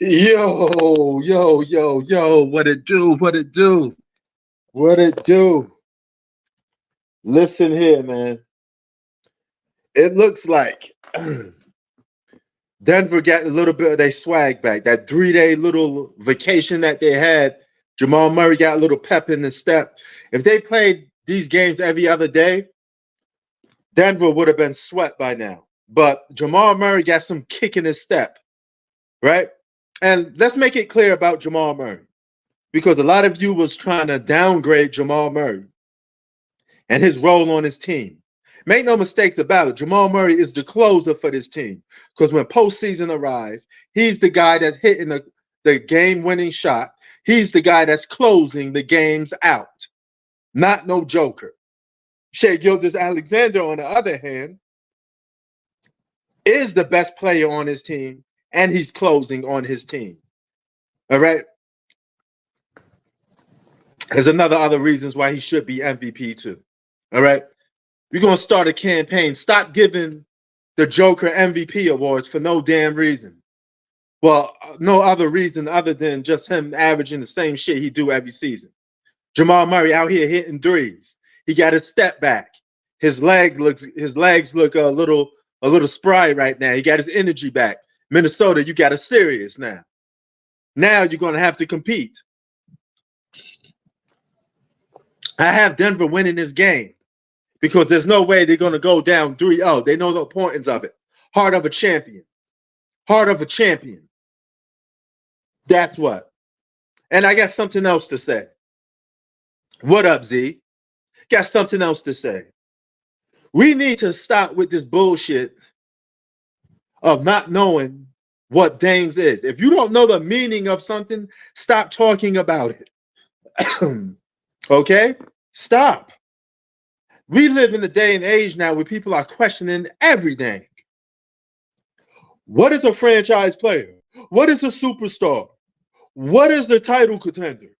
Yo, yo, yo, yo, what it do? What it do? What it do? Listen here, man. It looks like Denver got a little bit of their swag back. That 3-day little vacation that they had, Jamal Murray got a little pep in the step. If they played these games every other day, Denver would have been swept by now. But Jamal Murray got some kick in his step, right? And let's make it clear about Jamal Murray, because a lot of you was trying to downgrade Jamal Murray and his role on his team. Make no mistakes about it. Jamal Murray is the closer for this team, because when postseason arrives, he's the guy that's hitting the game-winning shot. He's the guy that's closing the games out, not no joker. Shai Gilgeous-Alexander, on the other hand, is the best player on his team, and he's closing on his team. All right? There's other reasons why he should be MVP too. All right? We're going to start a campaign. Stop giving the Joker MVP awards for no damn reason. Well, no other reason other than just him averaging the same shit he do every season. Jamal Murray out here hitting threes. He got his step back. His legs look a little spry right now. He got his energy back. Minnesota, you got a serious now. Now you're going to have to compete. I have Denver winning this game, because there's no way they're going to go down 3-0. They know the importance of it. Heart of a champion. Heart of a champion. That's what. And I got something else to say. What up, Z? Got something else to say. We need to stop with this bullshit of not knowing what things is. If you don't know the meaning of something, stop talking about it. Okay? Stop. We live in a day and age now where people are questioning everything. What is a franchise player? What is a superstar? What is the title contender?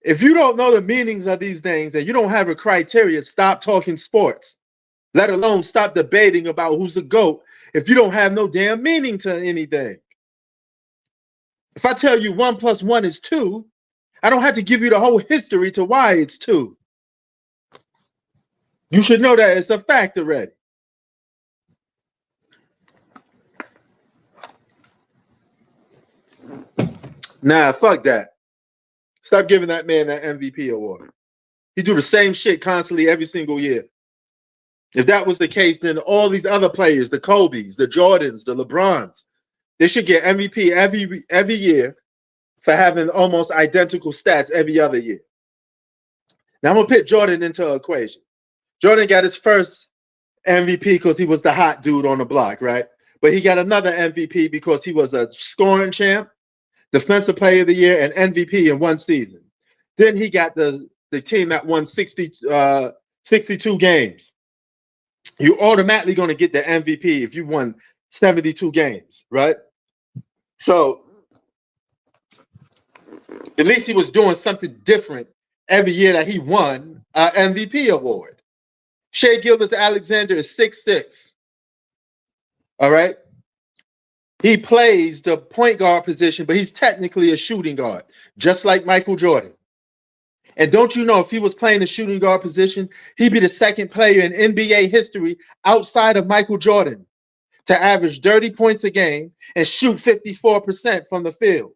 If you don't know the meanings of these things and you don't have a criteria, stop talking sports. Let alone stop debating about who's the GOAT if you don't have no damn meaning to anything. If I tell you 1 + 1 is 2, I don't have to give you the whole history to why it's 2. You should know that it's a fact already. Nah, fuck that. Stop giving that man that MVP award. He do the same shit constantly every single year. If that was the case, then all these other players, the Kobes, the Jordans, the LeBrons, they should get MVP every year for having almost identical stats every other year. Now I'm gonna put Jordan into an equation. Jordan got his first MVP because he was the hot dude on the block, right? But he got another MVP because he was a scoring champ, Defensive Player of the Year, and MVP in one season. Then he got the team that won 62 games. You're automatically going to get the MVP if you won 72 games, right? So at least he was doing something different every year that he won an MVP award. Shai Gilgeous-Alexander is 6'6". All right? He plays the point guard position, but he's technically a shooting guard, just like Michael Jordan. And don't you know, if he was playing the shooting guard position, he'd be the second player in NBA history outside of Michael Jordan to average 30 points a game and shoot 54% from the field.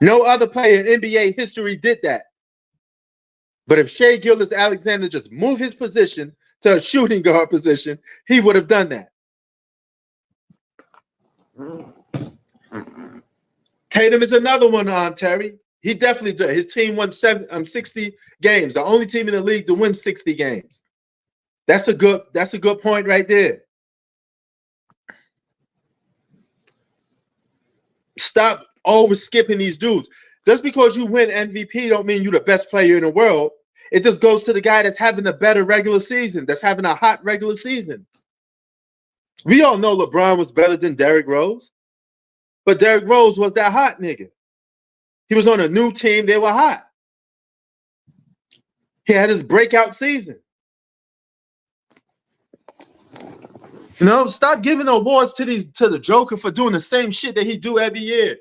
No other player in NBA history did that. But if Shai Gilgeous-Alexander just moved his position to a shooting guard position, he would have done that. Tatum is another one on Terry. He definitely did. His team won 60 games. The only team in the league to win 60 games. That's a good point right there. Stop over skipping these dudes. Just because you win MVP don't mean you're the best player in the world. It just goes to the guy that's having a better regular season, that's having a hot regular season. We all know LeBron was better than Derrick Rose, but Derrick Rose was that hot nigga. He was on a new team. They were hot. He had his breakout season. No, stop giving awards to the Joker for doing the same shit that he do every year.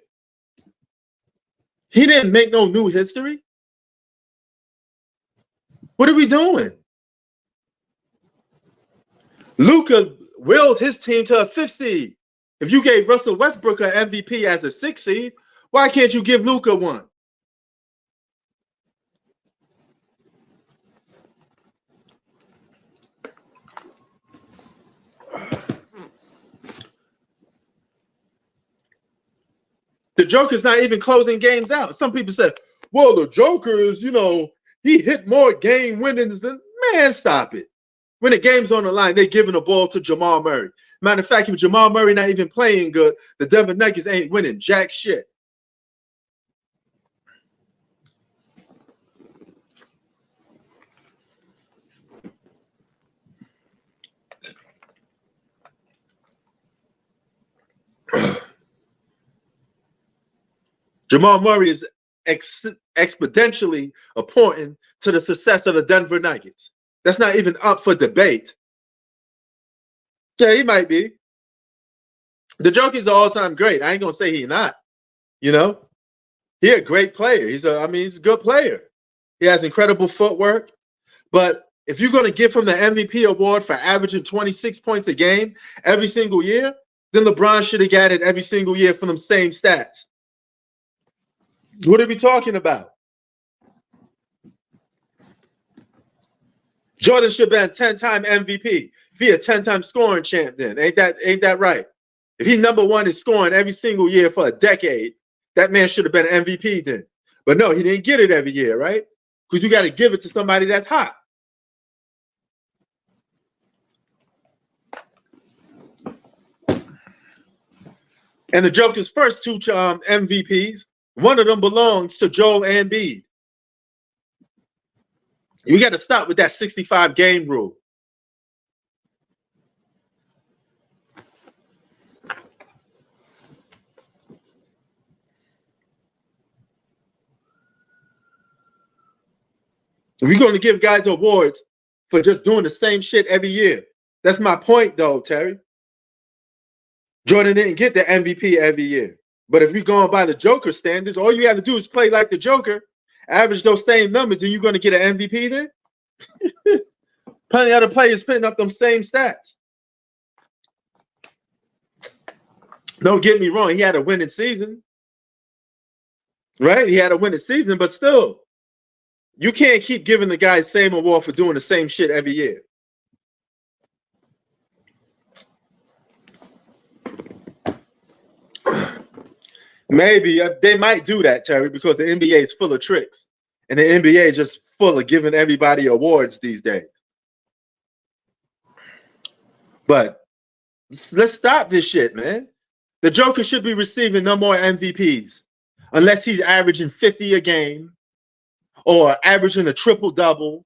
He didn't make no new history. What are we doing? Luka willed his team to a 5th seed. If you gave Russell Westbrook an MVP as a 6th seed, why can't you give Luka one? The Joker's not even closing games out. Some people said, well, the Joker is, he hit more game winnings than, man, stop it. When the game's on the line, they're giving the ball to Jamal Murray. Matter of fact, if Jamal Murray not even playing good, the Denver Nuggets ain't winning jack shit. Jamal Murray is exponentially important to the success of the Denver Nuggets. That's not even up for debate. Yeah, he might be. The Joker's an all-time great. I ain't gonna say he's not. He a great player. He's a good player. He has incredible footwork. But if you're gonna give him the MVP award for averaging 26 points a game every single year, then LeBron should have got it every single year for them same stats. What are we talking about? Jordan should have been a 10-time MVP. If he a 10-time scoring champ, then ain't that right? If he number one in scoring every single year for a decade, that man should have been an MVP then. But no, he didn't get it every year, right? Because you got to give it to somebody that's hot. And the Joker's first two MVPs, one of them belongs to Joel Embiid. You got to stop with that 65 game rule. We're going to give guys awards for just doing the same shit every year. That's my point, though, Terry. Jordan didn't get the MVP every year. But if we're going by the Joker standards, all you have to do is play like the Joker, average those same numbers, and you're going to get an MVP then? Plenty of other players putting up them same stats. Don't get me wrong, he had a winning season. Right? He had a winning season, but still, you can't keep giving the guy the same award for doing the same shit every year. Maybe they might do that, Terry, because the NBA is full of tricks. And the NBA is just full of giving everybody awards these days. But let's stop this shit, man. The Joker should be receiving no more MVPs unless he's averaging 50 a game or averaging a triple-double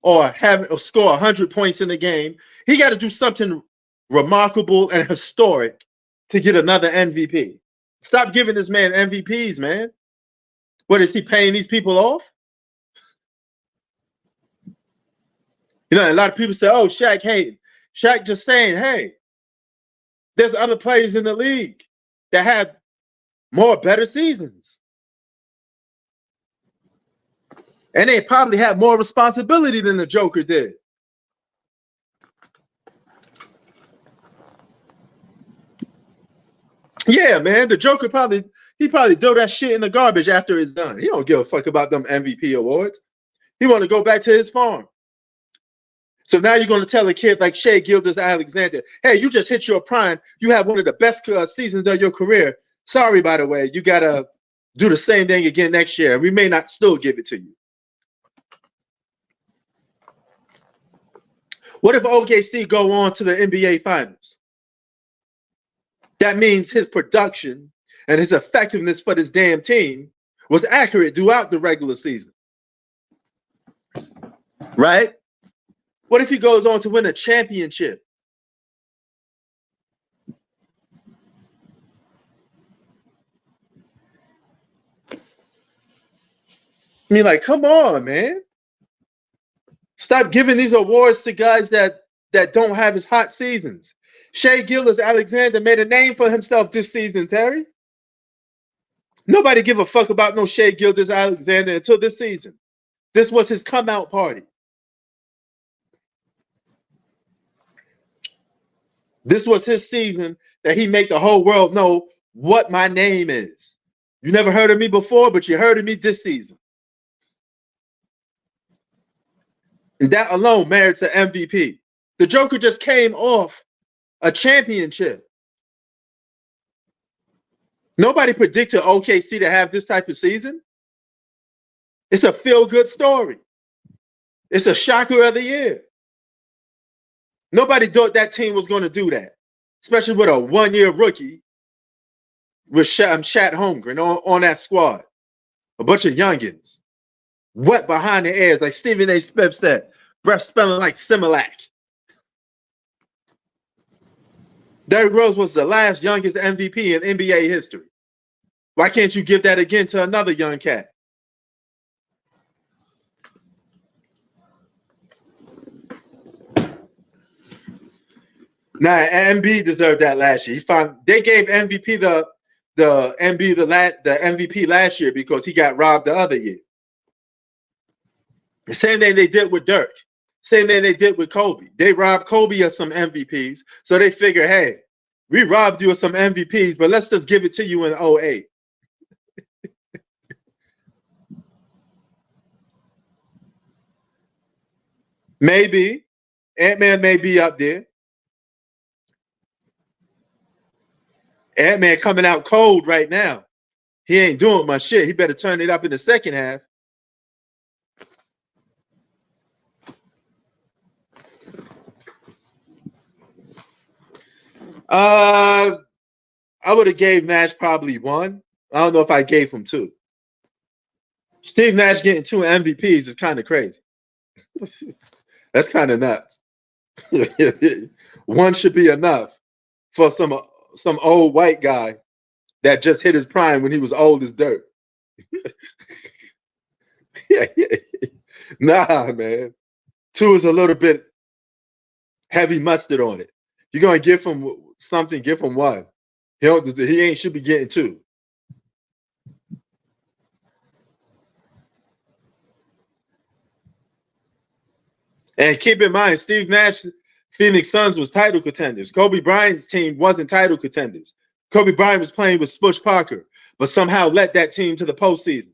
or score 100 points in a game. He got to do something remarkable and historic to get another MVP. Stop giving this man MVPs, man. What, is he paying these people off? A lot of people say, oh, Shaq hating. Shaq just saying, hey, there's other players in the league that have better seasons. And they probably have more responsibility than the Joker did. Yeah, man, the Joker probably throw that shit in the garbage after it's done. He don't give a fuck about them MVP awards. He want to go back to his farm. So now you're going to tell a kid like Shai Gilgeous-Alexander, hey, you just hit your prime. You have one of the best seasons of your career. Sorry, by the way, you got to do the same thing again next year. We may not still give it to you. What if OKC go on to the NBA Finals? That means his production and his effectiveness for this damn team was accurate throughout the regular season. Right? What if he goes on to win a championship? I mean, like, come on, man. Stop giving these awards to guys that don't have as hot seasons. Shea Gilgeous-Alexander made a name for himself this season, Terry. Nobody give a fuck about no Shea Gilgeous-Alexander until this season. This was his come out party. This was his season that he made the whole world know what my name is. You never heard of me before, but you heard of me this season. And that alone merits an MVP. The Joker just came off a championship. Nobody predicted OKC to have this type of season. It's a feel-good story. It's a shocker of the year. Nobody thought that team was going to do that, especially with a one-year rookie with Shat Holmgren on that squad. A bunch of youngins, wet behind the ears, like Stephen A. Smith said, breath smelling like Similac. Derrick Rose was the last youngest MVP in NBA history. Why can't you give that again to another young cat? Nah, Embiid deserved that last year. They gave MVP the MVP last year because he got robbed the other year. The same thing they did with Dirk. Same thing they did with Kobe. They robbed Kobe of some MVPs. So they figure, hey, we robbed you of some MVPs, but let's just give it to you in 08. Maybe. Ant-Man may be up there. Ant-Man coming out cold right now. He ain't doing much shit. He better turn it up in the second half. I would have gave Nash probably 1. I don't know if I gave him 2. Steve Nash getting 2 MVPs is kind of crazy. That's kind of nuts. 1 should be enough for some old white guy that just hit his prime when he was old as dirt. Nah, man. 2 is a little bit heavy mustard on it. You're gonna give him something, give him 1. He should be getting 2. And keep in mind, Steve Nash, Phoenix Suns was title contenders. Kobe Bryant's team wasn't title contenders. Kobe Bryant was playing with Spush Parker, but somehow led that team to the postseason.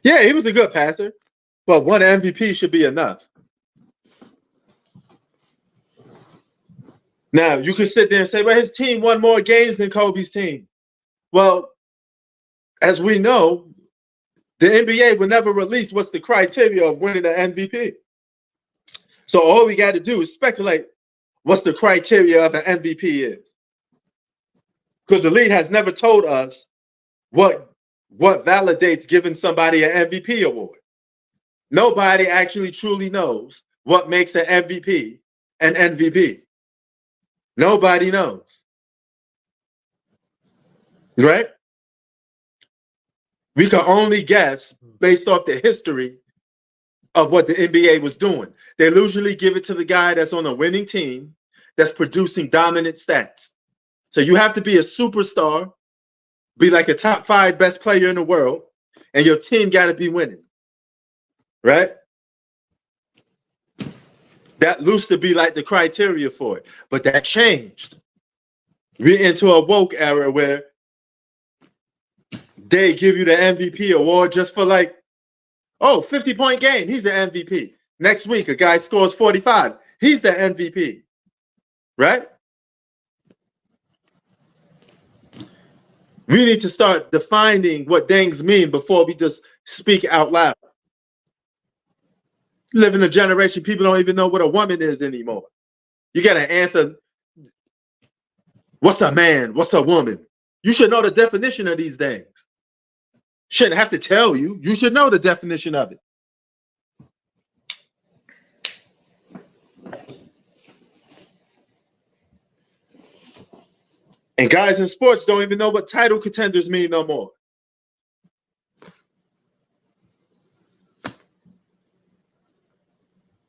Yeah, he was a good passer, but 1 MVP should be enough. Now, you can sit there and say, well, his team won more games than Kobe's team. Well, as we know, the NBA will never release what's the criteria of winning an MVP. So all we got to do is speculate what's the criteria of an MVP is. Because the league has never told us what validates giving somebody an MVP award. Nobody actually truly knows what makes an MVP an MVP. Nobody knows. Right? We can only guess based off the history of what the NBA was doing. They usually give it to the guy that's on a winning team that's producing dominant stats. So you have to be a superstar, be like a top 5 best player in the world, and your team got to be winning. Right? That used to be like the criteria for it. But that changed. We're into a woke era where they give you the MVP award just for like, oh, 50-point game. He's the MVP. Next week, a guy scores 45. He's the MVP. Right? We need to start defining what things mean before we just speak out loud. Live in a generation, people don't even know what a woman is anymore. You got to answer, what's a man? What's a woman? You should know the definition of these things. Shouldn't have to tell you. You should know the definition of it. And guys in sports don't even know what title contenders mean no more.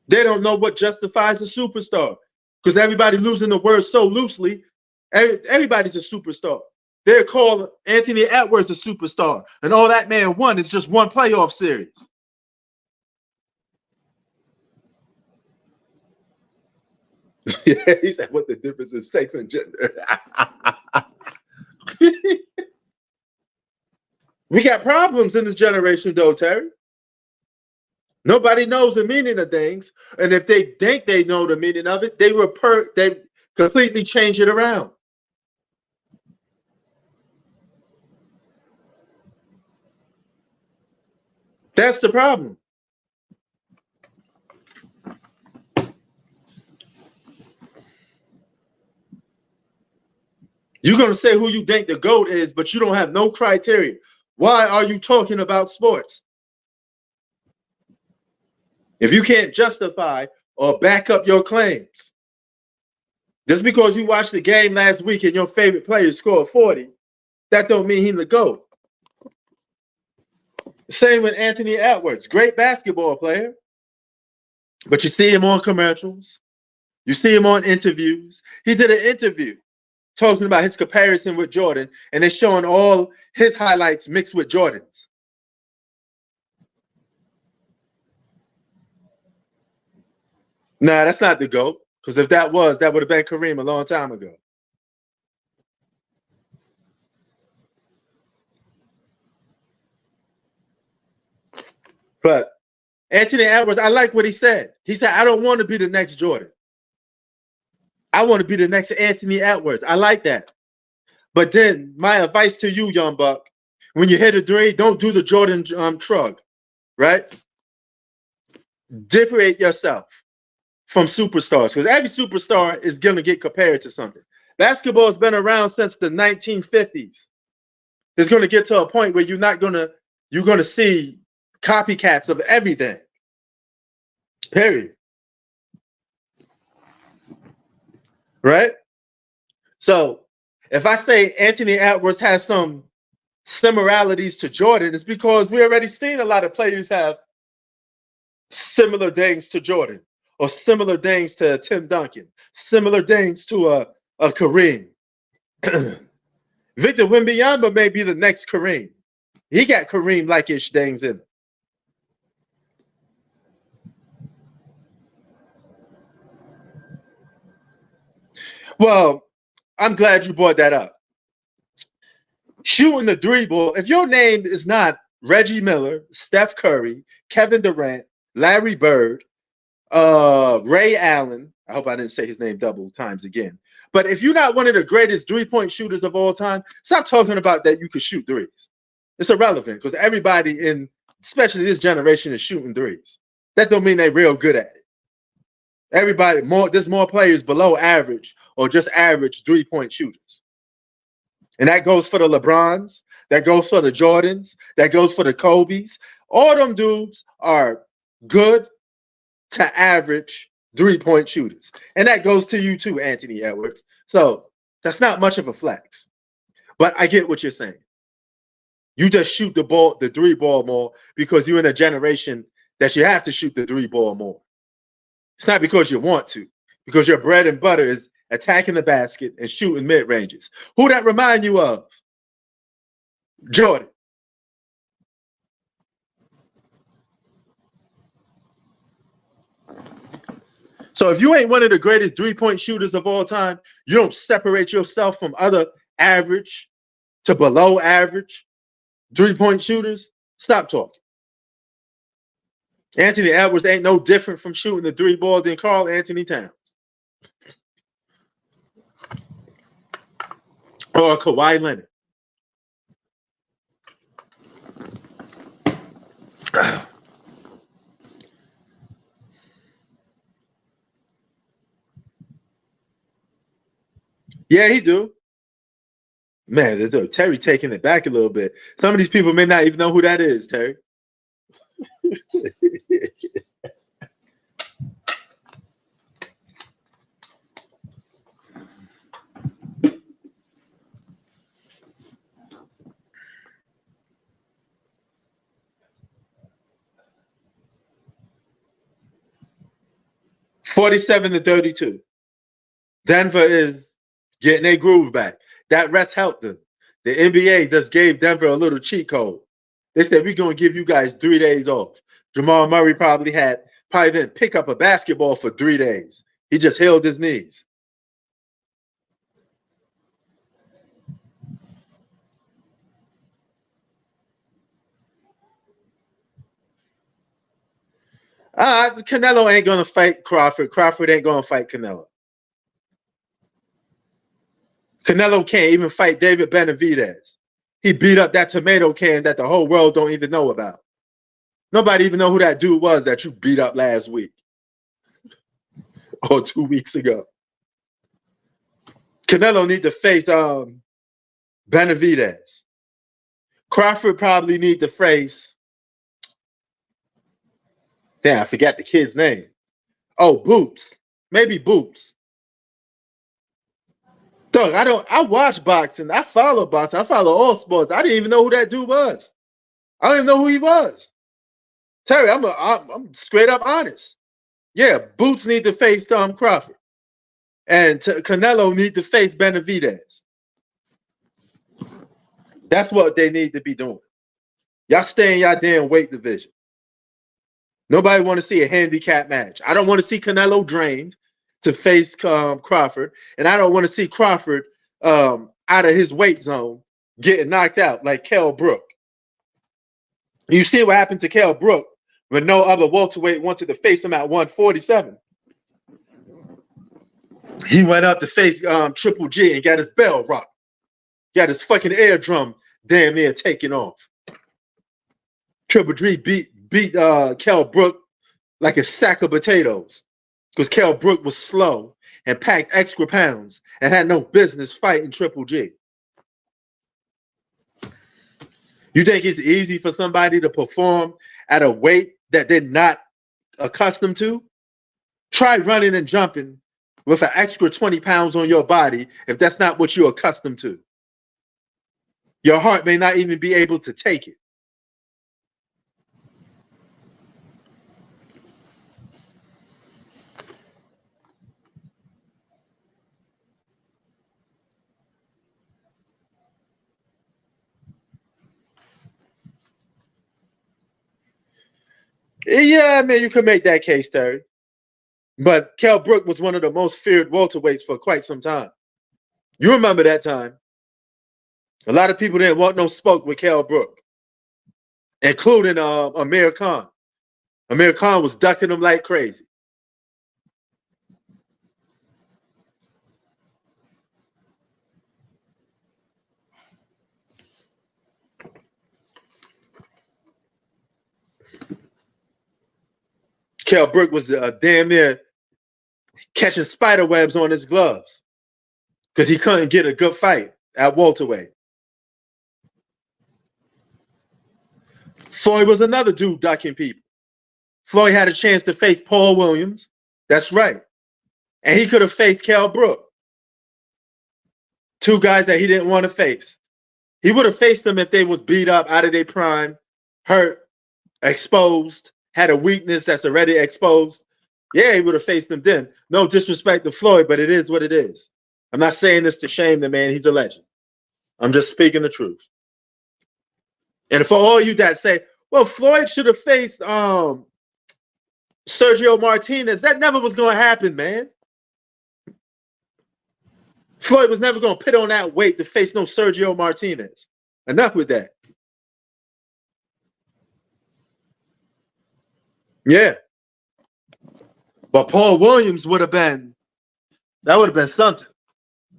They don't know what justifies a superstar because everybody losing the word so loosely. Everybody's a superstar. They're called Anthony Edwards a superstar, and all that man won is just one playoff series. Yeah, he said, "What the difference is sex and gender?" We got problems in this generation, though, Terry. Nobody knows the meaning of things, and if they think they know the meaning of it, they completely change it around. That's the problem. You're going to say who you think the GOAT is, but you don't have no criteria. Why are you talking about sports? If you can't justify or back up your claims, just because you watched the game last week and your favorite player scored 40, that don't mean he's the GOAT. Same with Anthony Edwards, great basketball player, but you see him on commercials. You see him on interviews. He did an interview talking about his comparison with Jordan, and they're showing all his highlights mixed with Jordan's. Nah, that's not the GOAT, because if that was, that would have been Kareem a long time ago. But Anthony Edwards, I like what he said. He said, I don't want to be the next Jordan. I want to be the next Anthony Edwards. I like that. But then my advice to you, young buck, when you hit a three, don't do the Jordan shrug, right? Differentiate yourself from superstars, because every superstar is going to get compared to something. Basketball has been around since the 1950s. It's going to get to a point where you're going to see copycats of everything. Period. Right? So if I say Anthony Edwards has some similarities to Jordan, it's because we already seen a lot of players have similar things to Jordan, or similar things to Tim Duncan, similar things to a Kareem. Victor Wembanyama may be the next Kareem. He got Kareem-like-ish things in him. Well, I'm glad you brought that up. Shooting the three ball, if your name is not Reggie Miller, Steph Curry, Kevin Durant, Larry Bird, Ray Allen, I hope I didn't say his name double times again. But if you're not one of the greatest three-point shooters of all time, stop talking about that you could shoot threes. It's irrelevant because everybody in, especially this generation, is shooting threes. That don't mean they're real good at it. Everybody, there's more players below average or just average three-point shooters. And that goes for the LeBrons, that goes for the Jordans, that goes for the Kobes. All them dudes are good to average three-point shooters. And that goes to you too, Anthony Edwards. So that's not much of a flex. But I get what you're saying. You just shoot the three ball more because you're in a generation that you have to shoot the three ball more. It's not because you want to, because your bread and butter is attacking the basket and shooting mid-ranges. Who that remind you of? Jordan. So if you ain't one of the greatest three-point shooters of all time, you don't separate yourself from other average to below average three-point shooters, stop talking. Anthony Edwards ain't no different from shooting the three ball than Karl Anthony Towns or Kawhi Leonard. Yeah, he do. Man, there's Terry taking it back a little bit. Some of these people may not even know who that is, Terry. 47-32. Denver is getting their groove back. That rest helped them. The NBA just gave Denver a little cheat code. They said, we're going to give you guys 3 days off. Jamal Murray probably didn't pick up a basketball for 3 days. He just healed his knees. Canelo ain't going to fight Crawford. Crawford ain't going to fight Canelo. Canelo can't even fight David Benavidez. He beat up that tomato can that the whole world don't even know about. Nobody even know who that dude was that you beat up last week or 2 weeks ago. Canelo need to face Benavidez. Crawford probably need to face. Damn, I forgot the kid's name. Oh, Boots. Maybe Boots. Doug, I watch boxing. I follow boxing. I follow all sports. I didn't even know who that dude was. I don't even know who he was. Terry, I'm straight up honest. Yeah, Boots need to face Tom Crawford. And Canelo need to face Benavidez. That's what they need to be doing. Y'all stay in y'all damn weight division. Nobody want to see a handicap match. I don't want to see Canelo drained to face Crawford, and I don't want to see Crawford out of his weight zone getting knocked out like Kell Brook. You see what happened to Kell Brook when no other welterweight wanted to face him at 147. He went up to face Triple G and got his bell rocked. Got his fucking eardrum damn near taken off. Triple G beat Kell Brook like a sack of potatoes because Kell Brook was slow and packed extra pounds and had no business fighting Triple G. You think it's easy for somebody to perform at a weight that they're not accustomed to? Try running and jumping with an extra 20 pounds on your body if that's not what you're accustomed to. Your heart may not even be able to take it. Yeah, I mean, you can make that case, Terry. But Kell Brook was one of the most feared welterweights for quite some time. You remember that time. A lot of people didn't want no smoke with Kell Brook, including Amir Khan. Amir Khan was ducking him like crazy. Kell Brook was damn near catching spider webs on his gloves because he couldn't get a good fight at welterweight. Floyd was another dude ducking people. Floyd had a chance to face Paul Williams. That's right. And he could have faced Kell Brook. Two guys that he didn't want to face. He would have faced them if they was beat up, out of their prime, hurt, exposed, had a weakness that's already exposed. Yeah, he would have faced them then. No disrespect to Floyd, but it is what it is. I'm not saying this to shame the man. He's a legend. I'm just speaking the truth. And for all you that say, well, Floyd should have faced Sergio Martinez, that never was going to happen, man. Floyd was never going to put on that weight to face no Sergio Martinez. Enough with that. Yeah. But Paul Williams would have been something.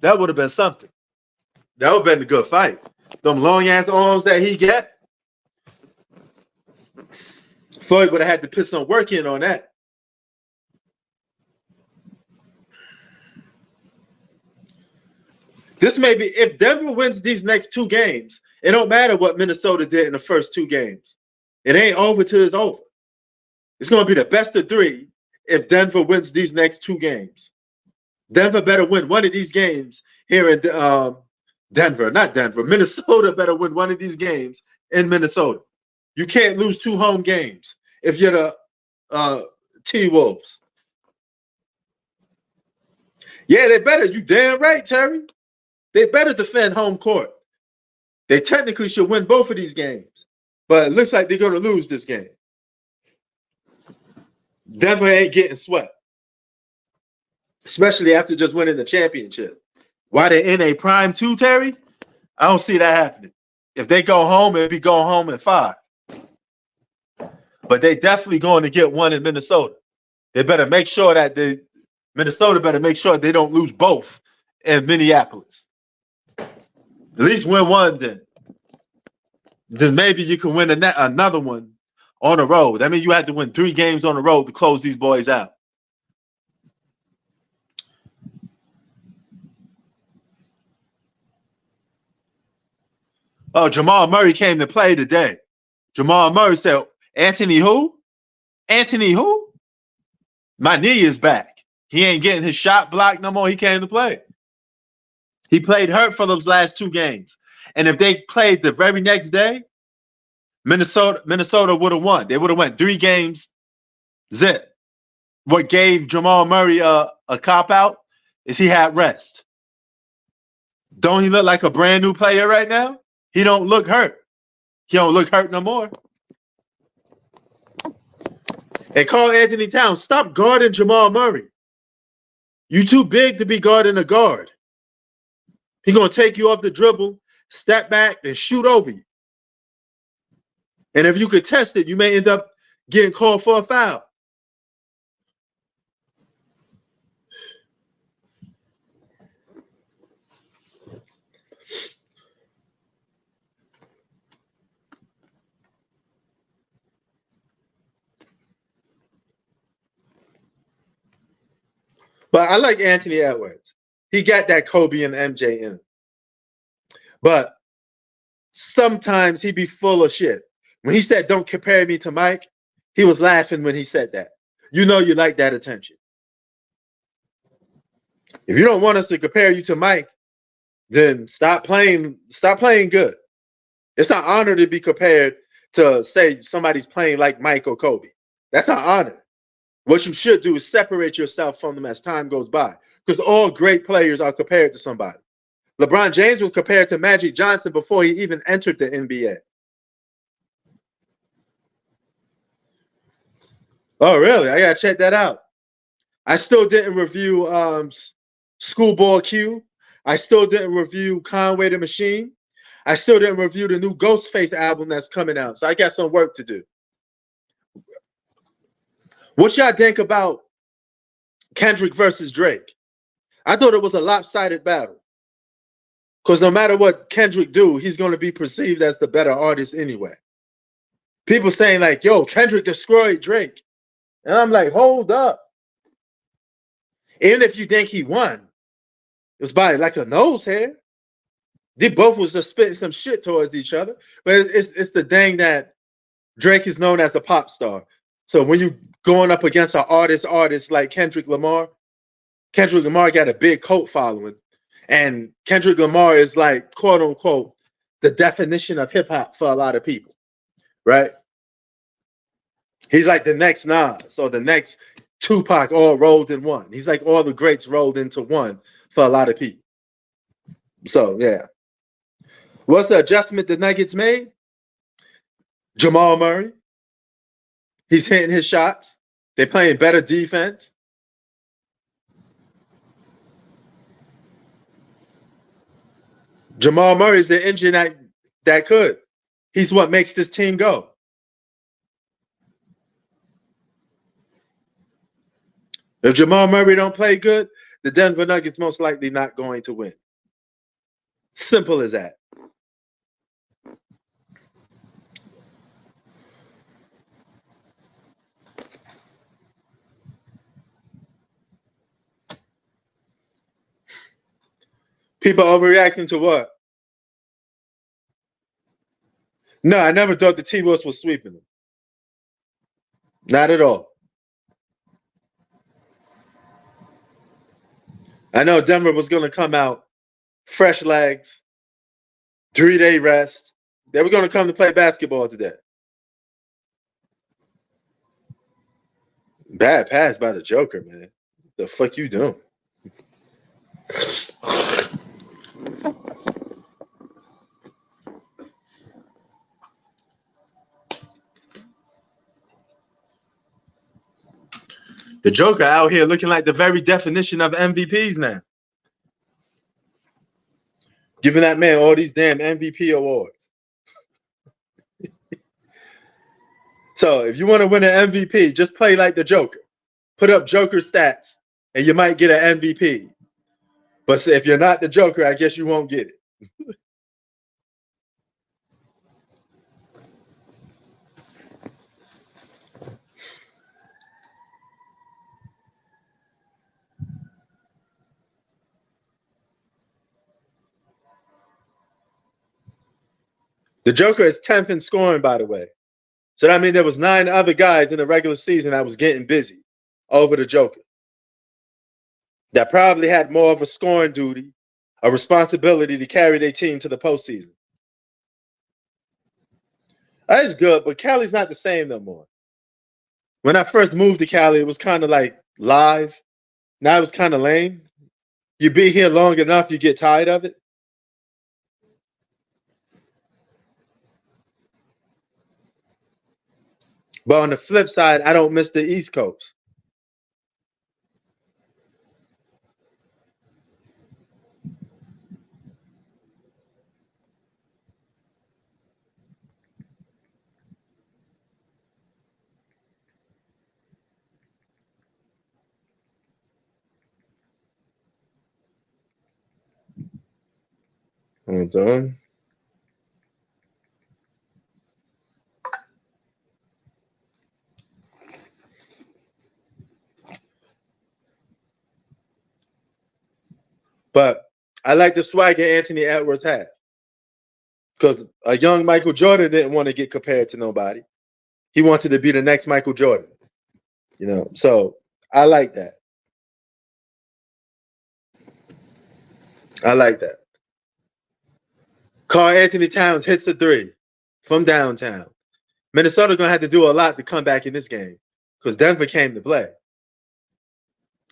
That would have been something. That would have been a good fight. Them long-ass arms that he got, Floyd would have had to put some work in on that. This may be, if Denver wins these next 2 games, it don't matter what Minnesota did in the first 2 games. It ain't over till it's over. It's going to be the best of 3 if Denver wins these next 2 games. Denver better win one of these games here in Minnesota better win one of these games in Minnesota. You can't lose 2 home games if you're the T-Wolves. Yeah, they better. You damn right, Terry. They better defend home court. They technically should win both of these games. But it looks like they're going to lose this game. Denver ain't getting swept. Especially after just winning the championship. Why they in a prime 2, Terry? I don't see that happening. If they go home, it'd be going home in 5. But they definitely going to get one in Minnesota. They better make sure that Minnesota better make sure they don't lose both in Minneapolis. At least win one then. Then maybe you can win another one on the road. That means you have to win 3 games on the road to close these boys out. Oh, Jamal Murray came to play today. Jamal Murray said, Anthony who? Anthony who? My knee is back. He ain't getting his shot blocked no more. He came to play. He played hurt for those last 2 games. And if they played the very next day, Minnesota would have won. They would have won 3 games zip. What gave Jamal Murray a cop-out is he had rest. Don't he look like a brand new player right now? He don't look hurt. He don't look hurt no more. And Karl Anthony Towns, stop guarding Jamal Murray. You too big to be guarding a guard. He's going to take you off the dribble, step back, and shoot over you. And if you could test it, you may end up getting called for a foul. But I like Anthony Edwards. He got that Kobe and MJ in him. But sometimes he be full of shit. When he said, don't compare me to Mike, he was laughing when he said that. You know you like that attention. If you don't want us to compare you to Mike, then stop playing good. It's not honor to be compared to, say, somebody's playing like Mike or Kobe. That's not honor. What you should do is separate yourself from them as time goes by, because all great players are compared to somebody. LeBron James was compared to Magic Johnson before he even entered the NBA. Oh, really? I got to check that out. I still didn't review Schoolboy Q. I still didn't review Conway the Machine. I still didn't review the new Ghostface album that's coming out. So I got some work to do. What y'all think about Kendrick versus Drake? I thought it was a lopsided battle. Because no matter what Kendrick do, he's going to be perceived as the better artist anyway. People saying like, yo, Kendrick destroyed Drake. And I'm like, hold up. Even if you think he won, it was by like a nose hair. They both was just spitting some shit towards each other. But it's the thing that Drake is known as a pop star. So when you going up against an artist like Kendrick Lamar got a big cult following. And Kendrick Lamar is like, quote unquote, the definition of hip hop for a lot of people, right? He's like the next Nas or the next Tupac all rolled in one. He's like all the greats rolled into one for a lot of people. So, yeah. What's the adjustment the Nuggets made? Jamal Murray. He's hitting his shots. They're playing better defense. Jamal Murray is the engine that could. He's what makes this team go. If Jamal Murray don't play good, the Denver Nuggets most likely not going to win. Simple as that. People overreacting to what? No, I never thought the T-Wolves was sweeping them. Not at all. I know Denver was going to come out fresh legs, 3-day rest. They were going to come to play basketball today. Bad pass by the Joker, man. The fuck you doing? The Joker out here looking like the very definition of MVPs now. Giving that man all these damn MVP awards. So if you want to win an MVP, just play like the Joker. Put up Joker stats, and you might get an MVP. But if you're not the Joker, I guess you won't get it. The Joker is 10th in scoring, by the way. So that means there was 9 other guys in the regular season that was getting busy over the Joker. That probably had more of a scoring duty, a responsibility to carry their team to the postseason. That is good, but Cali's not the same no more. When I first moved to Cali, it was kind of like live. Now it's kind of lame. You be here long enough, you get tired of it. But on the flip side, I don't miss the East Coast. Hold on. But I like the swagger Anthony Edwards had. Because a young Michael Jordan didn't want to get compared to nobody. He wanted to be the next Michael Jordan. You know, so I like that. I like that. Karl Anthony Towns hits a 3 from downtown. Minnesota going to have to do a lot to come back in this game because Denver came to play.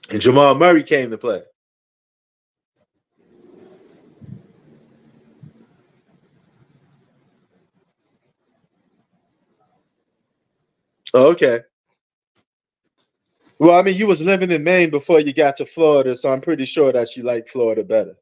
And Jamal Murray came to play. Oh, okay. Well, I mean, you was living in Maine before you got to Florida, so I'm pretty sure that you like Florida better.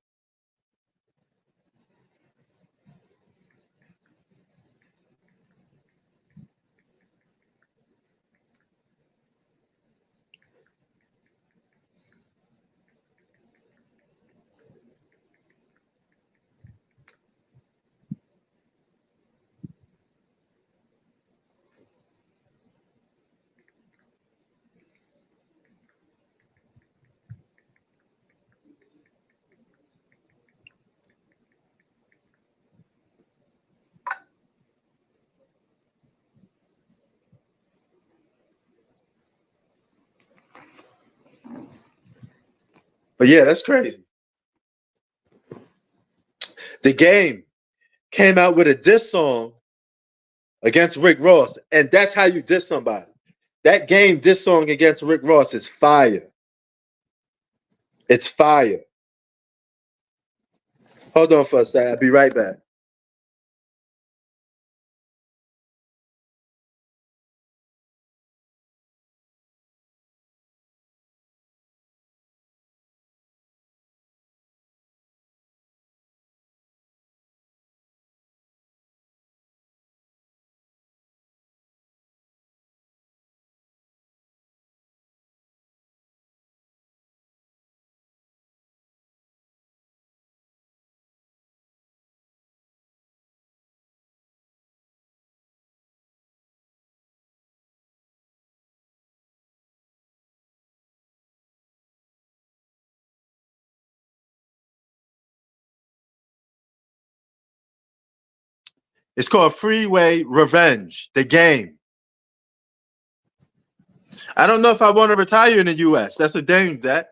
But yeah, that's crazy. The Game came out with a diss song against Rick Ross, and that's how you diss somebody. That Game diss song against Rick Ross is fire. It's fire. Hold on for a second. I'll be right back. It's called Freeway Revenge, the Game. I don't know if I want to retire in the U.S. That's a thing, Zach.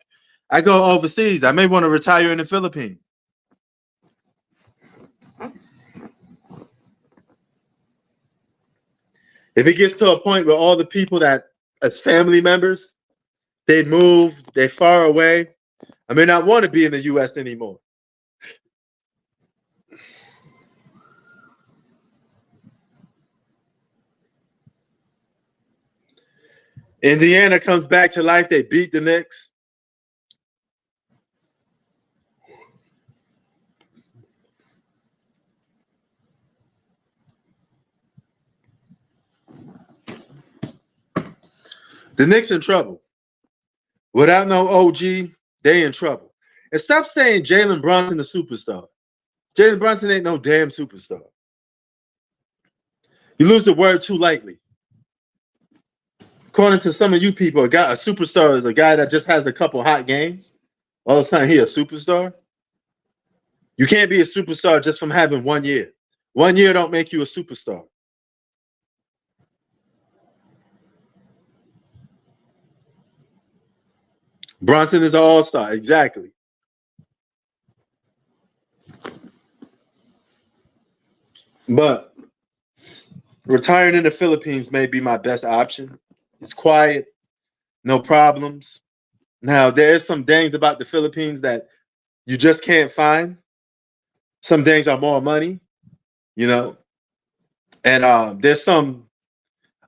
I go overseas. I may want to retire in the Philippines. If it gets to a point where all the people that, as family members, they move, they're far away, I may not want to be in the U.S. anymore. Indiana comes back to life. They beat the Knicks. The Knicks in trouble. Without no OG, they in trouble. And stop saying Jalen Brunson the superstar. Jalen Brunson ain't no damn superstar. You lose the word too lightly. According to some of you people, a superstar is a guy that just has a couple hot games. All of a sudden, he a superstar. You can't be a superstar just from having 1 year. 1 year don't make you a superstar. Brunson is an all-star, exactly. But retiring in the Philippines may be my best option. It's quiet, no problems. Now, there's some things about the Philippines that you just can't find. Some things are more money, you know. And there's some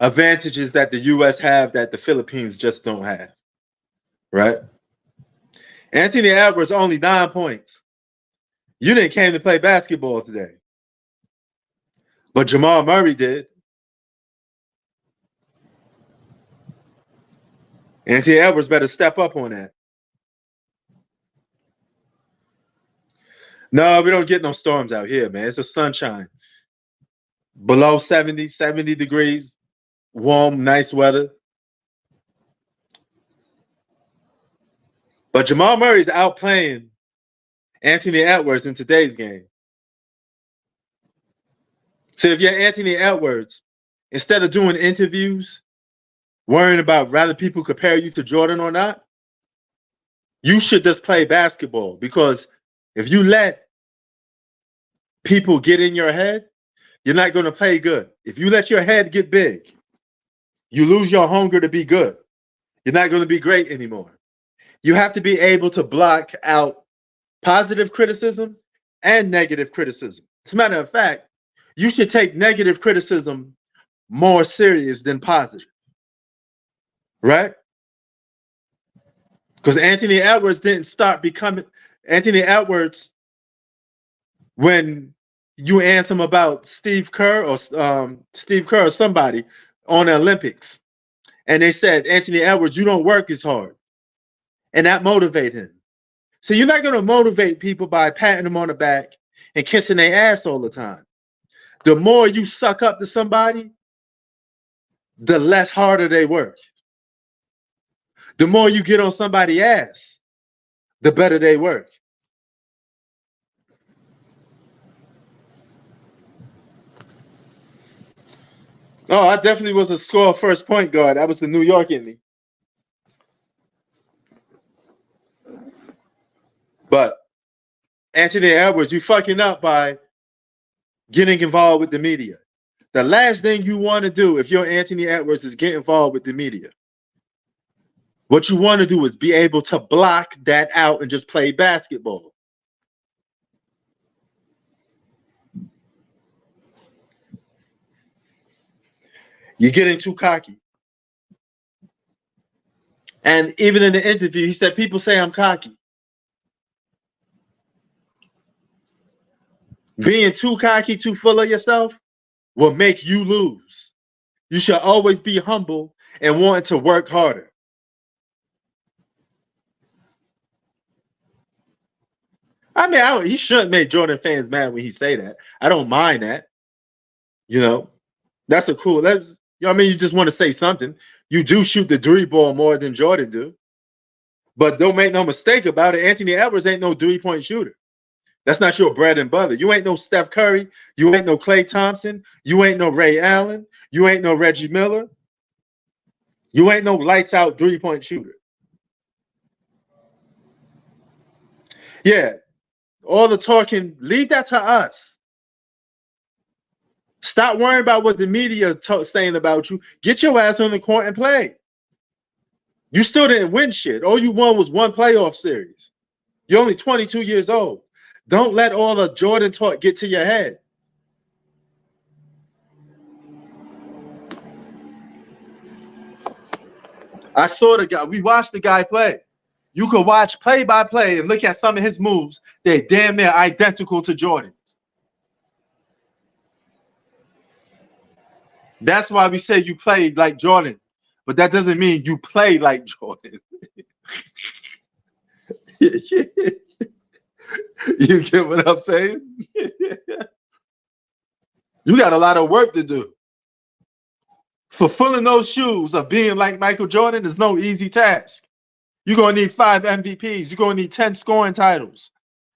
advantages that the U.S. have that the Philippines just don't have, right? Anthony Edwards, only 9 points. You didn't came to play basketball today. But Jamal Murray did. Anthony Edwards better step up on that. No, we don't get no storms out here, man. It's a sunshine. Below 70 degrees, warm, nice weather. But Jamal Murray's outplaying Anthony Edwards in today's game. So if you're Anthony Edwards, instead of doing interviews, worrying about whether people compare you to Jordan or not, you should just play basketball. Because if you let people get in your head, you're not going to play good. If you let your head get big, you lose your hunger to be good. You're not going to be great anymore. You have to be able to block out positive criticism and negative criticism. As a matter of fact, you should take negative criticism more serious than positive. Right? Because Anthony Edwards didn't start becoming Anthony Edwards when you asked him about Steve Kerr or somebody on the Olympics. And they said, Anthony Edwards, you don't work as hard. And that motivated him. So you're not going to motivate people by patting them on the back and kissing their ass all the time. The more you suck up to somebody, the less harder they work. The more you get on somebody's ass, the better they work. Oh, I definitely was a score first point guard. That was the New York in me. But Anthony Edwards, you fucking up by getting involved with the media. The last thing you want to do if you're Anthony Edwards is get involved with the media. What you want to do is be able to block that out and just play basketball. You're getting too cocky. And even in the interview, he said, people say I'm cocky. Being too cocky, too full of yourself will make you lose. You should always be humble and want to work harder. I mean, he shouldn't make Jordan fans mad when he say that. I don't mind that. You know, that's a cool. That's, you know what I mean? You just want to say something. You do shoot the three-ball more than Jordan do. But don't make no mistake about it. Anthony Edwards ain't no three-point shooter. That's not your bread and butter. You ain't no Steph Curry. You ain't no Klay Thompson. You ain't no Ray Allen. You ain't no Reggie Miller. You ain't no lights-out three-point shooter. Yeah. All the talking, leave that to us. Stop worrying about what the media saying about you. Get your ass on the court and play. You still didn't win shit. All you won was one playoff series. You're only 22 years old. Don't let all the Jordan talk get to your head. I saw the guy. We watched the guy play. You could watch play by play and look at some of his moves. They're damn near identical to Jordan's. That's why we say you play like Jordan, but that doesn't mean you play like Jordan. You get what I'm saying? You got a lot of work to do. Fulfilling those shoes of being like Michael Jordan is no easy task. You're going to need 5 MVPs. You're going to need 10 scoring titles.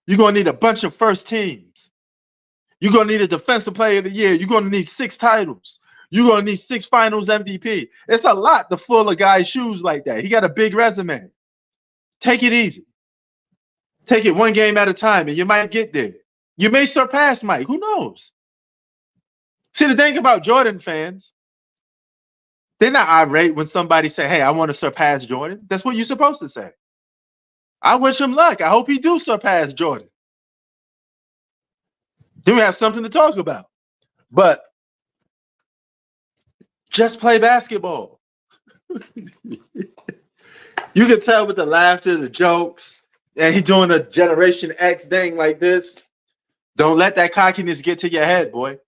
You're going to need a bunch of first teams. You're going to need a defensive player of the year. You're going to need 6 titles. You're going to need 6 finals MVP. It's a lot to fill a guy's shoes like that. He got a big resume. Take it easy. Take it one game at a time, and you might get there. You may surpass Mike. Who knows? See, the thing about Jordan fans, they're not irate when somebody say, hey, I want to surpass Jordan. That's what you're supposed to say. I wish him luck. I hope he do surpass Jordan. Then we have something to talk about. But just play basketball. You can tell with the laughter, the jokes, and he doing a Generation X thing like this. Don't let that cockiness get to your head, boy.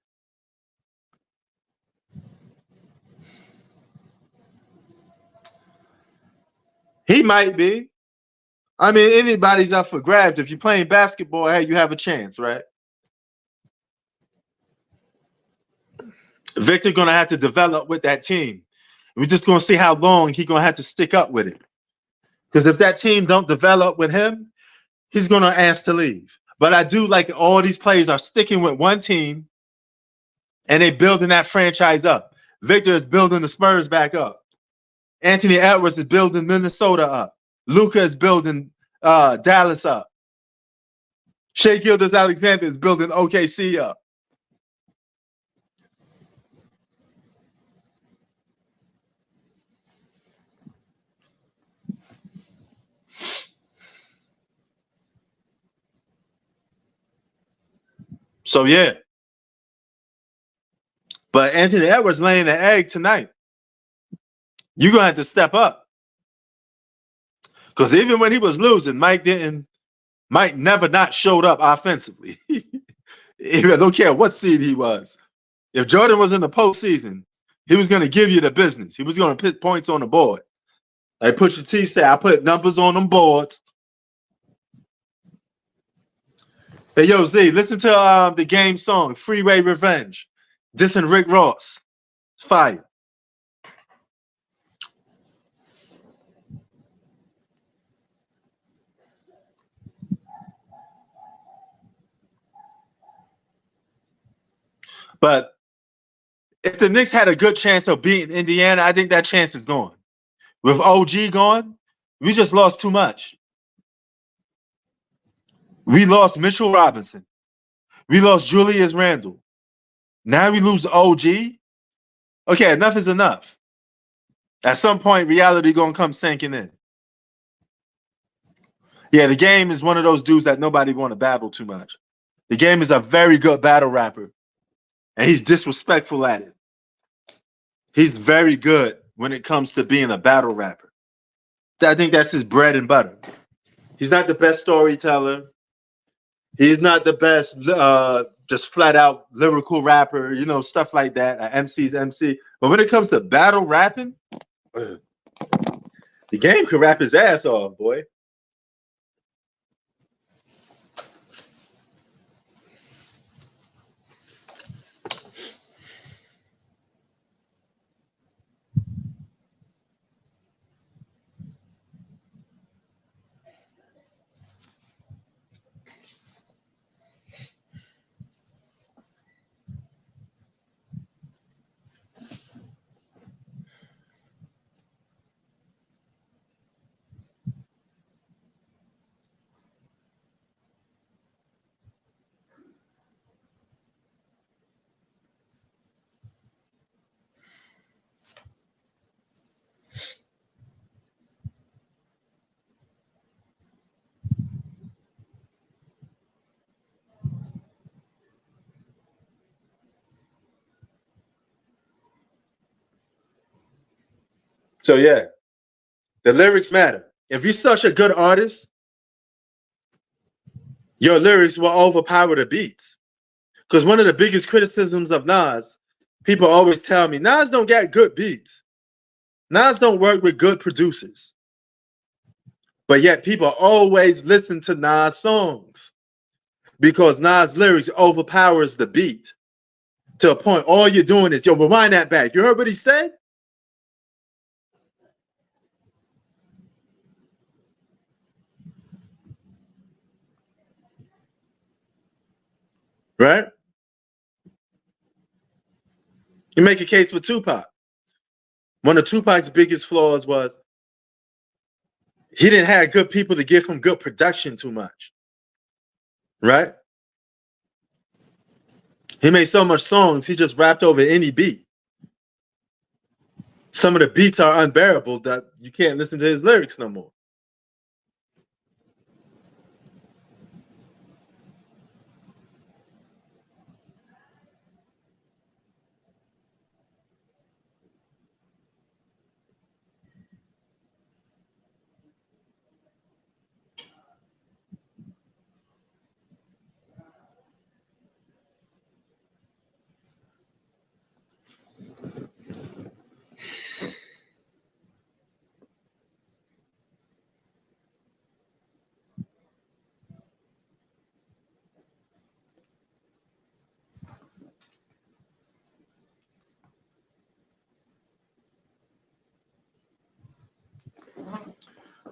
He might be. I mean, anybody's up for grabs. If you're playing basketball, hey, you have a chance, right? Victor gonna have to develop with that team. We're just gonna see how long he's gonna have to stick up with it. Because if that team don't develop with him, he's gonna ask to leave. But I do like all these players are sticking with one team and they building that franchise up. Victor is building the Spurs back up. Anthony Edwards is building Minnesota up. Luka is building Dallas up. Shai Gilgeous-Alexander is building OKC up. So yeah. But Anthony Edwards laying the egg tonight. You're gonna have to step up. Because even when he was losing, Mike never not showed up offensively. I don't care what seed he was. If Jordan was in the postseason, he was going to give you the business. He was going to put points on the board. Like Pusha T said, I put numbers on them boards. Hey, yo, Z, listen to the game song, Freeway Revenge. Dissing Rick Ross. It's fire. But if the Knicks had a good chance of beating Indiana, I think that chance is gone. With OG gone, we just lost too much. We lost Mitchell Robinson. We lost Julius Randle. Now we lose OG. Okay, enough is enough. At some point, reality gonna come sinking in. Yeah, the game is one of those dudes that nobody want to battle too much. The game is a very good battle rapper, and he's disrespectful at it. He's very good when it comes to being a battle rapper. I think that's his bread and butter. He's not the best storyteller. He's not the best just flat out lyrical rapper, you know, stuff like that. MC's MC. But when it comes to battle rapping, the game could rap his ass off, boy. So yeah, the lyrics matter. If you're such a good artist, your lyrics will overpower the beats. Because one of the biggest criticisms of Nas, people always tell me, Nas don't get good beats. Nas don't work with good producers. But yet people always listen to Nas songs because Nas lyrics overpowers the beat to a point. All you're doing is, yo, rewind that back. You heard what he said? Right? You make a case for Tupac. One of Tupac's biggest flaws was he didn't have good people to give him good production too much. Right? He made so much songs, he just rapped over any beat. Some of the beats are unbearable that you can't listen to his lyrics no more.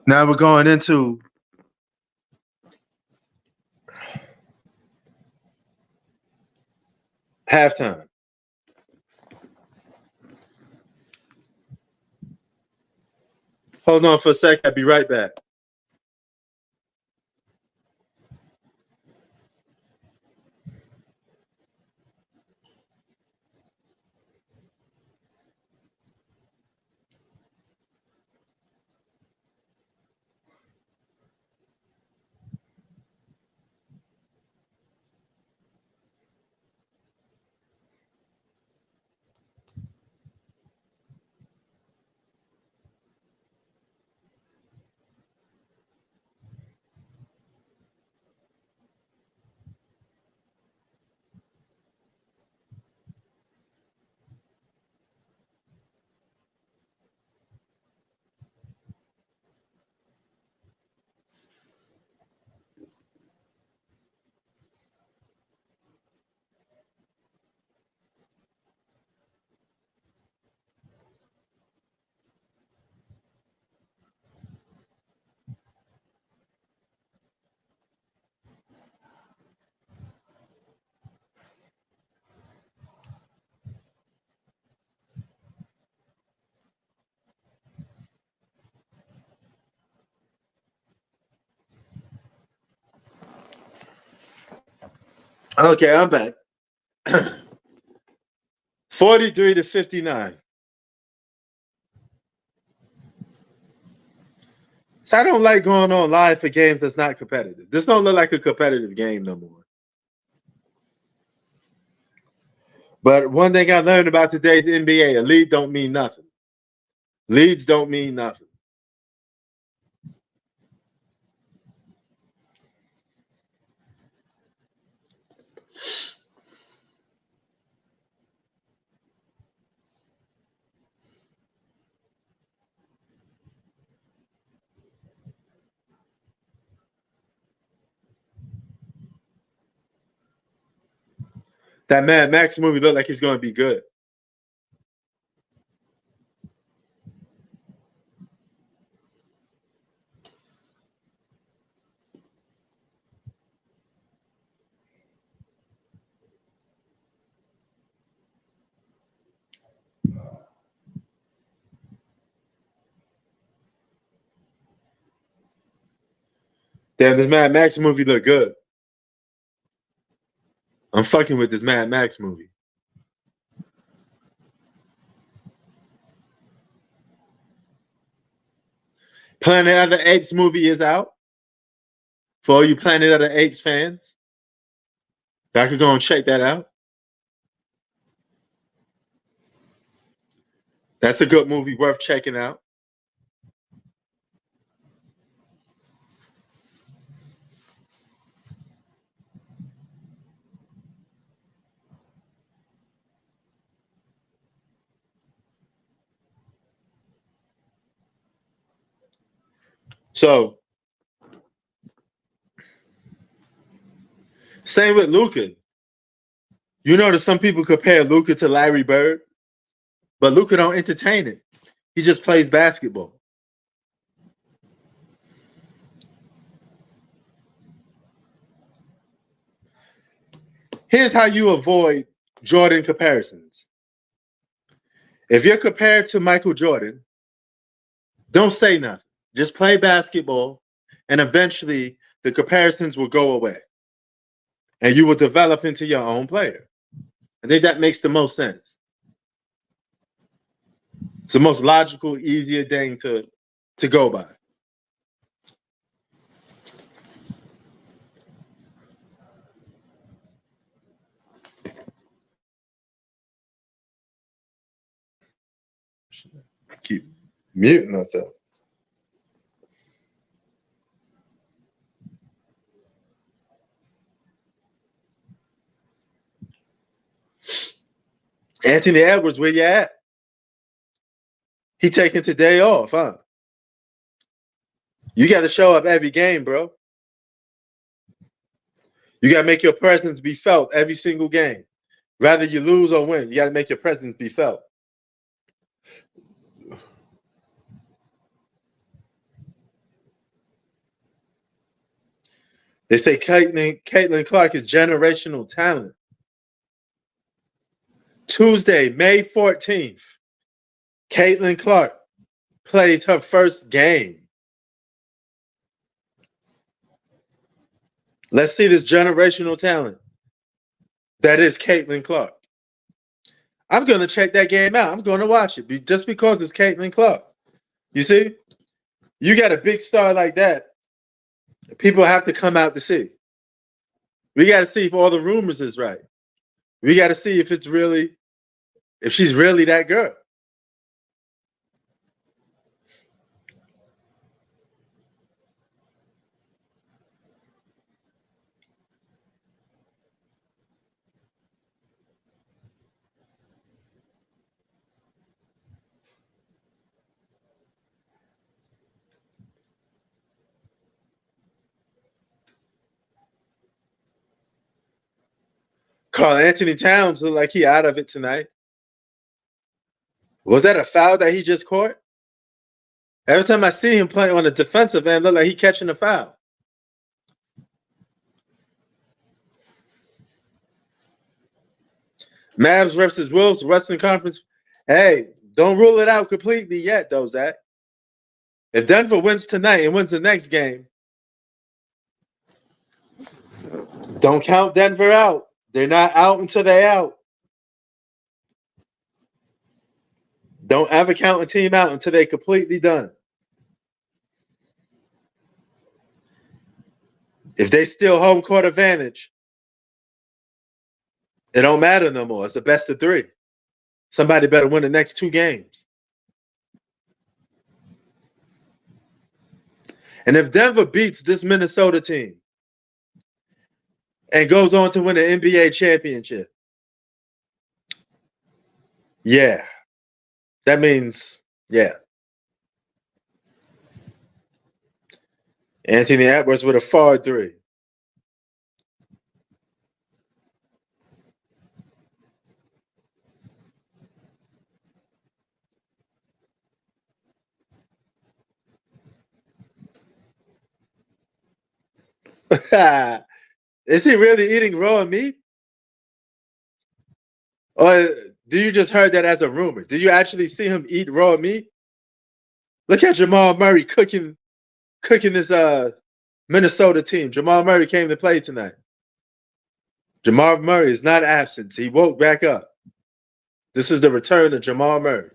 Now we're going into halftime. Hold on for a sec. I'll be right back. Okay, I'm back. 43-59. So I don't like going on live for games that's not competitive. This don't look like a competitive game no more. But one thing I learned about today's NBA, a lead don't mean nothing. Leads don't mean nothing. That Mad Max movie looked like he's going to be good. Damn, this Mad Max movie look good. I'm fucking with this Mad Max movie. Planet of the Apes movie is out. For all you Planet of the Apes fans, I could go and check that out. That's a good movie worth checking out. So, same with Luka. You know that some people compare Luka to Larry Bird, but Luka don't entertain it. He just plays basketball. Here's how you avoid Jordan comparisons. If you're compared to Michael Jordan, don't say nothing. Just play basketball, and eventually the comparisons will go away. And you will develop into your own player. I think that makes the most sense. It's the most logical, easier thing to go by. Keep muting myself. Anthony Edwards, where you at? He taking today off, huh? You got to show up every game, bro. You got to make your presence be felt every single game. Rather you lose or win, you got to make your presence be felt. They say Caitlin Clark is generational talent. Tuesday, May 14th, Caitlin Clark plays her first game. Let's see this generational talent that is Caitlin Clark. I'm going to check that game out. I'm going to watch it just because it's Caitlin Clark. You see? You got a big star like that, people have to come out to see. We got to see if all the rumors is right. We got to see if she's really that girl. Carl Anthony Towns looked like he out of it tonight. Was that a foul that he just caught? Every time I see him playing on the defensive end, look like he catching a foul. Mavs versus Wolves, Western Conference. Hey, don't rule it out completely yet, though, Zach. If Denver wins tonight and wins the next game, don't count Denver out. They're not out until they're out. Don't ever count a team out until they're completely done. If they steal home court advantage, it don't matter no more. It's the best of three. Somebody better win the next two games. And if Denver beats this Minnesota team and goes on to win the NBA championship, yeah, that means, yeah. Anthony Edwards with a far three. Is he really eating raw meat? Or do you just heard that as a rumor? Did you actually see him eat raw meat? Look at Jamal Murray cooking this Minnesota team. Jamal Murray came to play tonight. Jamal Murray is not absent. He woke back up. This is the return of Jamal Murray.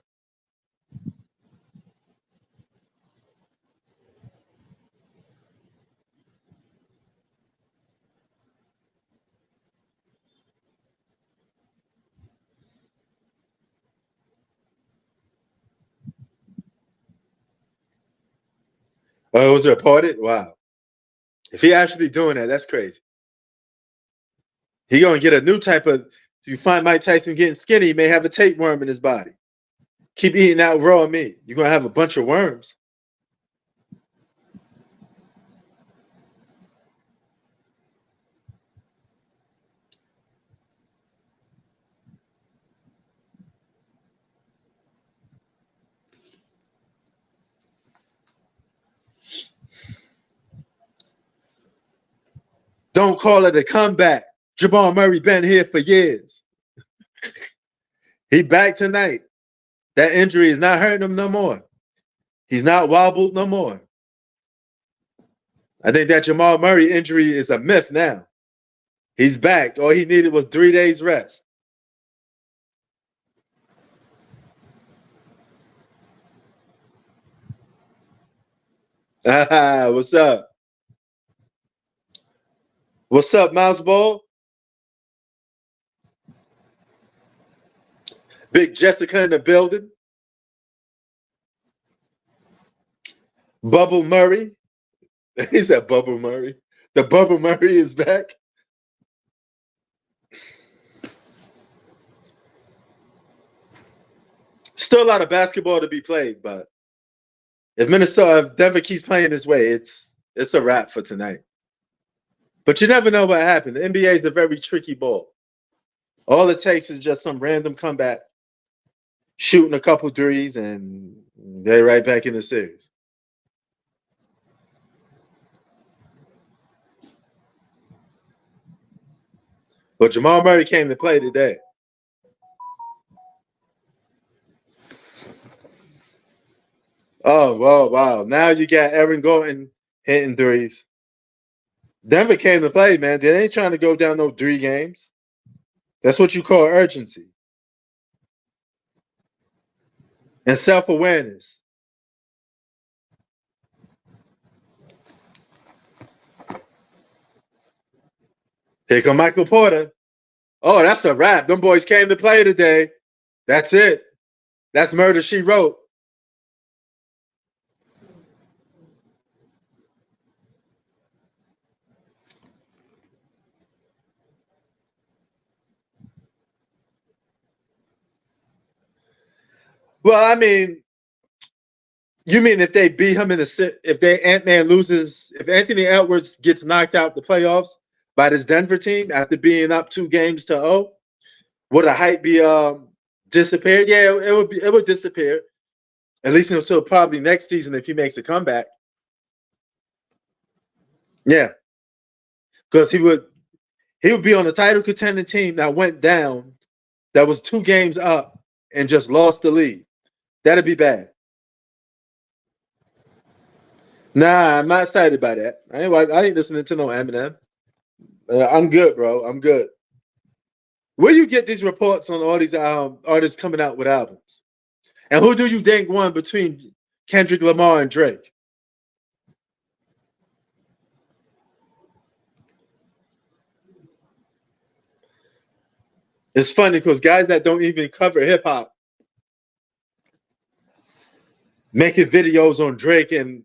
Oh, it was reported? Wow. If he actually doing that, that's crazy. He gonna get a new type of. If you find Mike Tyson getting skinny, he may have a tapeworm in his body. Keep eating that raw meat. You're gonna have a bunch of worms. Don't call it a comeback. Jamal Murray been here for years. He back tonight. That injury is not hurting him no more. He's not wobbled no more. I think that Jamal Murray injury is a myth now. He's back. All he needed was 3 days rest. What's up? What's up, Mouse Ball? Big Jessica in the building. Bubble Murray. He said Bubble Murray. The Bubble Murray is back. Still a lot of basketball to be played, but if Denver keeps playing this way, it's a wrap for tonight. But you never know what happened. The NBA is a very tricky ball. All it takes is just some random comeback, shooting a couple threes, and they're right back in the series. But Jamal Murray came to play today. Oh, wow. Now you got Aaron Gordon hitting threes. Denver came to play, man. They ain't trying to go down no 3 games. That's what you call urgency. And self-awareness. Here come Michael Porter. Oh, that's a wrap. Them boys came to play today. That's it. That's Murder, She Wrote. Well, I mean, you mean if they beat him if Ant-Man loses, if Anthony Edwards gets knocked out the playoffs by this Denver team after being up 2-0, would the hype be disappeared? Yeah, it would disappear. At least until probably next season if he makes a comeback. Yeah. Because he would be on a title contending team that went down, that was 2 games up and just lost the lead. That'd be bad. Nah, I'm not excited by that. I ain't listening to no Eminem. I'm good, bro. I'm good. Where you get these reports on all these artists coming out with albums? And who do you think won between Kendrick Lamar and Drake? It's funny because guys that don't even cover hip hop making videos on Drake and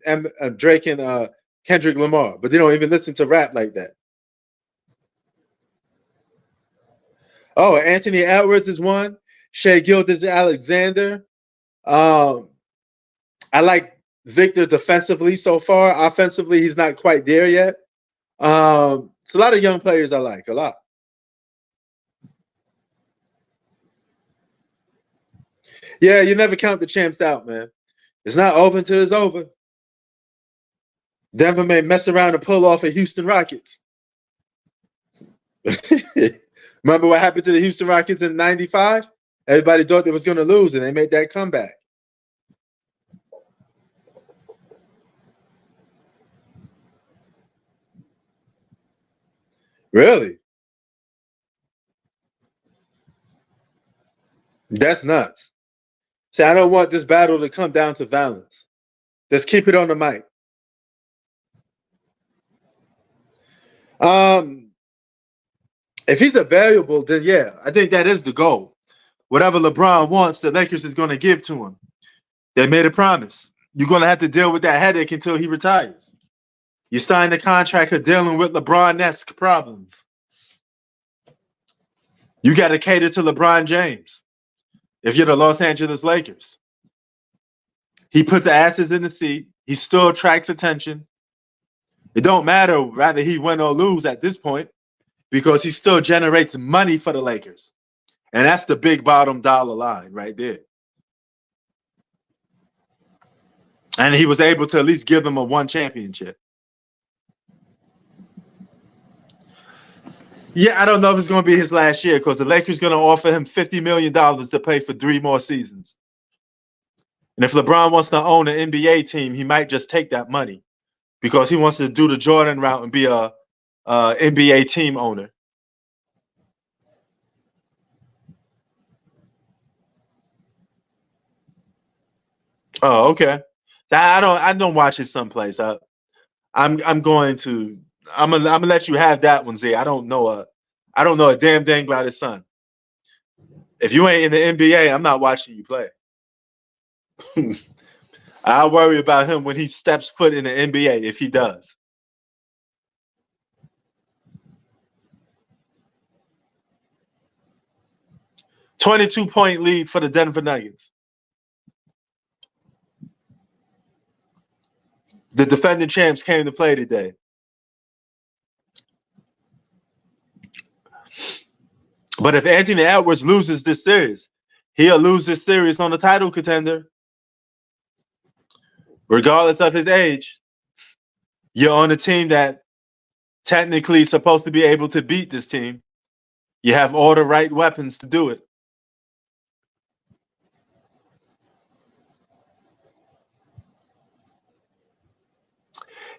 Kendrick Lamar, but they don't even listen to rap like that. Oh, Anthony Edwards is one. Shea Gilgeous-Alexander. I like Victor defensively so far. Offensively, he's not quite there yet. It's a lot of young players I like a lot. Yeah, you never count the champs out, man. It's not over until it's over. Denver may mess around and pull off a Houston Rockets. Remember what happened to the Houston Rockets in '95? Everybody thought they was going to lose, and they made that comeback. Really? That's nuts. See, I don't want this battle to come down to violence. Let's keep it on the mic. If he's available, then yeah, I think that is the goal. Whatever LeBron wants, the Lakers is going to give to him. They made a promise. you're going to have to deal with that headache until he retires. You signed a contract of dealing with LeBron-esque problems. You got to cater to LeBron James if you're the Los Angeles Lakers. He puts asses in the seat. He still attracts attention. It don't matter whether he win or lose at this point because he still generates money for the Lakers. And that's the big bottom dollar line right there. And he was able to at least give them a one championship. Yeah, I don't know if it's going to be his last year because the Lakers are going to offer him $50 million to play for 3 more seasons. And if LeBron wants to own an NBA team, he might just take that money because he wants to do the Jordan route and be a NBA team owner. Oh, okay. I don't watch it someplace. I'm gonna let you have that one, Zay. I don't know a damn thing about his son. If you ain't in the NBA, I'm not watching you play. I worry about him when he steps foot in the NBA if he does. $22-point lead for the Denver Nuggets. The defending champs came to play today. But if Anthony Edwards loses this series, he'll lose this series on the title contender. Regardless of his age, you're on a team that technically is supposed to be able to beat this team. You have all the right weapons to do it.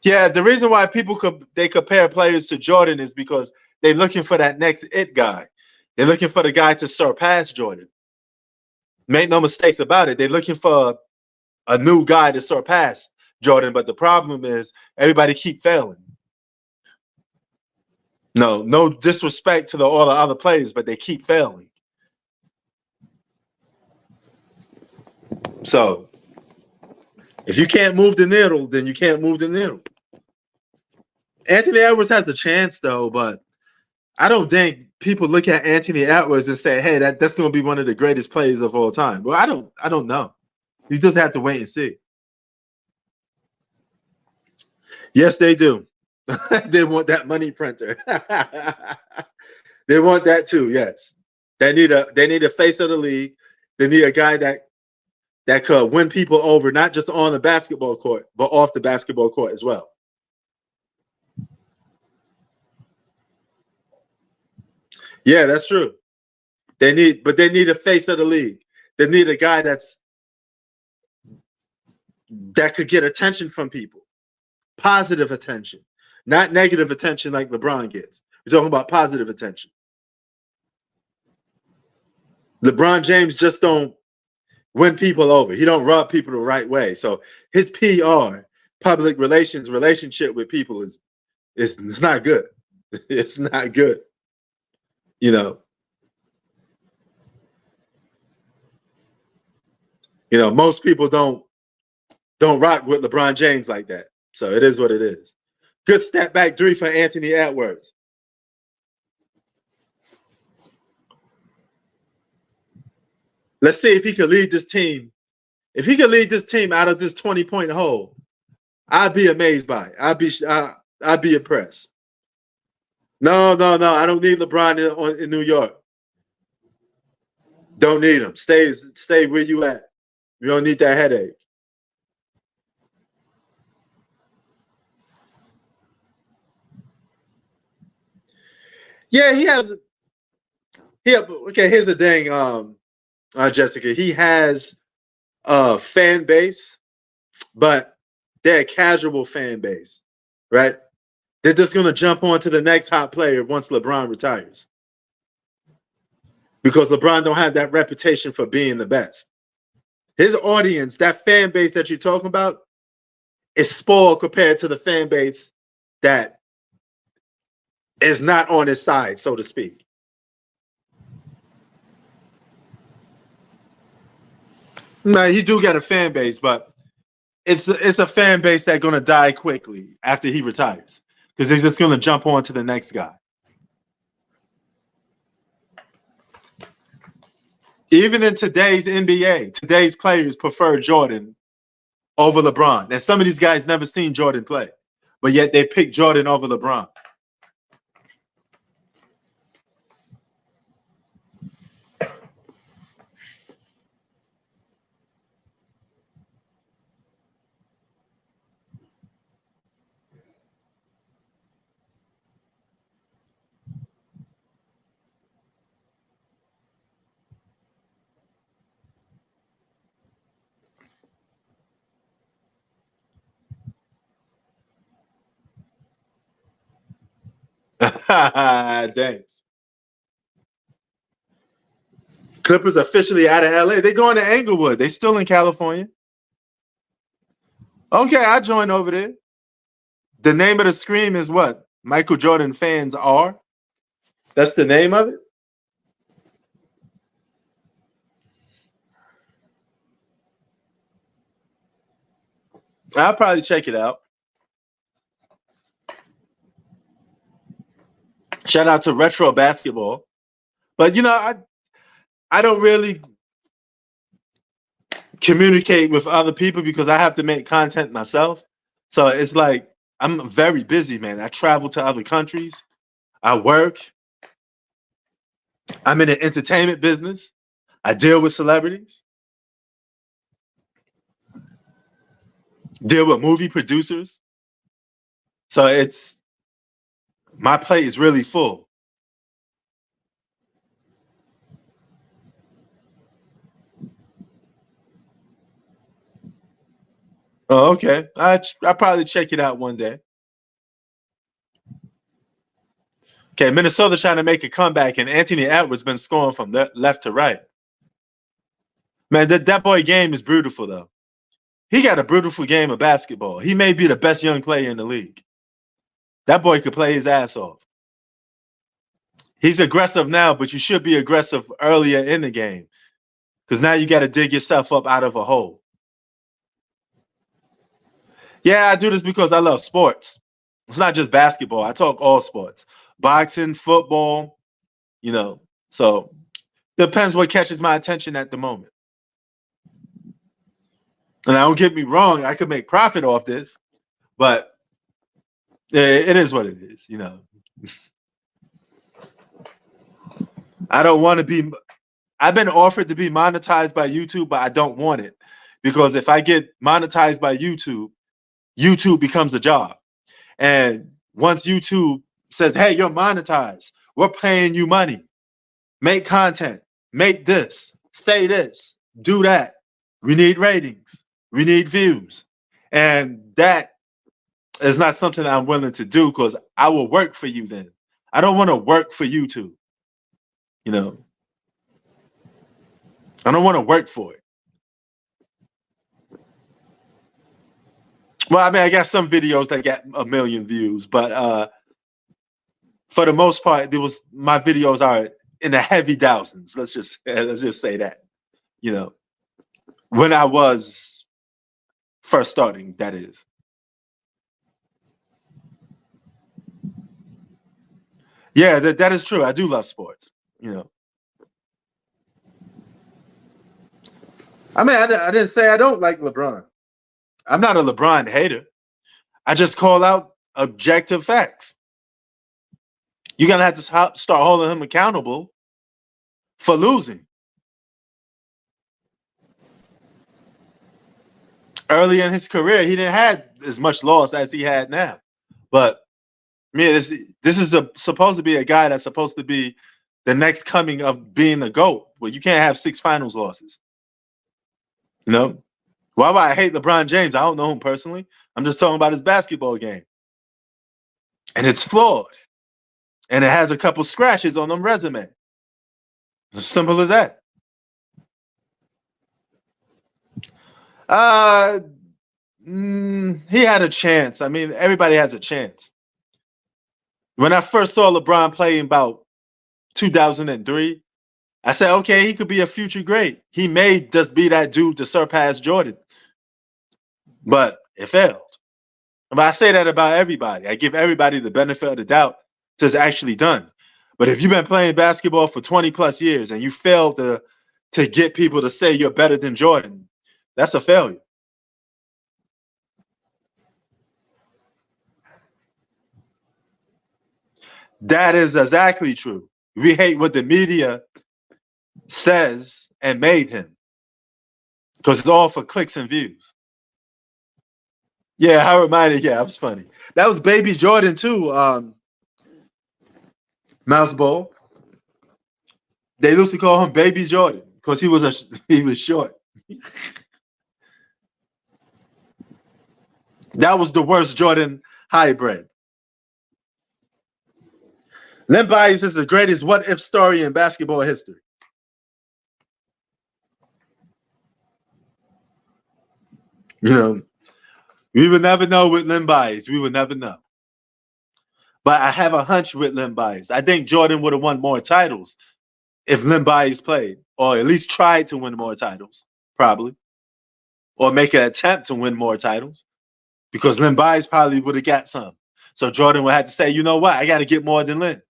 Yeah, the reason why they compare players to Jordan is because they're looking for that next it guy. They're looking for the guy to surpass Jordan. Make no mistakes about it. They're looking for a new guy to surpass Jordan, but the problem is everybody keep failing. No disrespect to all the other players, but they keep failing. So if you can't move the needle, then you can't move the needle. Anthony Edwards has a chance though, but I don't think people look at Anthony Edwards and say, "Hey, that's going to be one of the greatest players of all time." Well, I don't know. You just have to wait and see. Yes, they do. They want that money printer. They want that too. Yes, they need a face of the league. They need a guy that could win people over, not just on the basketball court, but off the basketball court as well. Yeah, that's true. They need a face of the league. They need a guy that could get attention from people, positive attention, not negative attention like LeBron gets. We're talking about positive attention. LeBron James just don't win people over. He don't rub people the right way. So his PR, public relations, relationship with people is it's not good. It's not good. You know, most people don't rock with LeBron James like that. So it is what it is. Good step back 3 for Anthony Edwards. Let's see if he could lead this team. If he could lead this team out of this 20-point hole, I'd be amazed by it. I'd be impressed. No. I don't need LeBron in New York. Don't need him. Stay where you at. You don't need that headache. Yeah, he has. Okay, here's the thing, Jessica. He has a fan base, but they're a casual fan base, right? They're just going to jump on to the next hot player once LeBron retires. Because LeBron don't have that reputation for being the best. His audience, that fan base that you're talking about, is spoiled compared to the fan base that is not on his side, so to speak. No, he do get a fan base, but it's a fan base that's gonna die quickly after he retires because they're just gonna jump on to the next guy. Even in today's NBA, today's players prefer Jordan over LeBron. And some of these guys never seen Jordan play, but yet they pick Jordan over LeBron. Thanks. Clippers officially out of LA. They going to Englewood. They still in California. Okay, I join over there. The name of the scream is what? Michael Jordan fans are. That's the name of it. I'll probably check it out. Shout out to Retro Basketball. But you know, I don't really communicate with other people because I have to make content myself. So it's like I'm very busy, man. I travel to other countries. I work. I'm in the entertainment business. I deal with celebrities. Deal with movie producers. So it's my plate is really full. Oh, okay. I probably check it out one day. Okay, Minnesota trying to make a comeback, and Anthony Edwards been scoring from left to right. Man, that boy game is beautiful though. He got a beautiful game of basketball. He may be the best young player in the league. That boy could play his ass off. He's aggressive now, but you should be aggressive earlier in the game because now you got to dig yourself up out of a hole. Yeah, I do this because I love sports. It's not just basketball. I talk all sports. Boxing, football, you know. So depends what catches my attention at the moment. And don't get me wrong, I could make profit off this, but it is what it is, you know. I don't want to be. I've been offered to be monetized by YouTube, but I don't want it because if I get monetized by YouTube, YouTube becomes a job. And once YouTube says, hey, you're monetized, we're paying you money, make content, make this, say this, do that. We need ratings. We need views. And that is not something I'm willing to do because I will work for you then. I don't want to work for YouTube. You know, I don't want to work for it. Well, I mean, I got some videos that got 1 million views, but for the most part, my videos are in the heavy thousands. Let's just say that. You know, when I was first starting, that is. Yeah, that is true. I do love sports. You know, I mean, I didn't say I don't like LeBron. I'm not a LeBron hater. I just call out objective facts. You're gonna have to start holding him accountable for losing. Early in his career, he didn't have as much loss as he had now. But man, this is supposed to be a guy that's supposed to be the next coming of being the GOAT. Well, you can't have 6 finals losses. You know? Why would I hate LeBron James? I don't know him personally. I'm just talking about his basketball game. And it's flawed. And it has a couple scratches on them resume. As simple as that. He had a chance. I mean, everybody has a chance. When I first saw LeBron play in about 2003, I said, okay, he could be a future great. He may just be that dude to surpass Jordan. but it failed. But I say that about everybody. I give everybody the benefit of the doubt till it's actually done. But if you've been playing basketball for 20 plus years and you fail to get people to say you're better than Jordan, that's a failure. That is exactly true. We hate what the media says and made him because it's all for clicks and views. Yeah, I reminded. Yeah, that was funny. That was Baby Jordan too. Mouse Bowl. They used to call him Baby Jordan because he was short. That was the worst Jordan hybrid. Len Bias is the greatest what if story in basketball history. You know, we would never know with Len Bias. We would never know. But I have a hunch with Len Bias. I think Jordan would have won more titles if Len Bias played, or at least tried to win more titles, probably, or make an attempt to win more titles, because Len Bias probably would have got some. So Jordan would have to say, you know what, I got to get more than Len.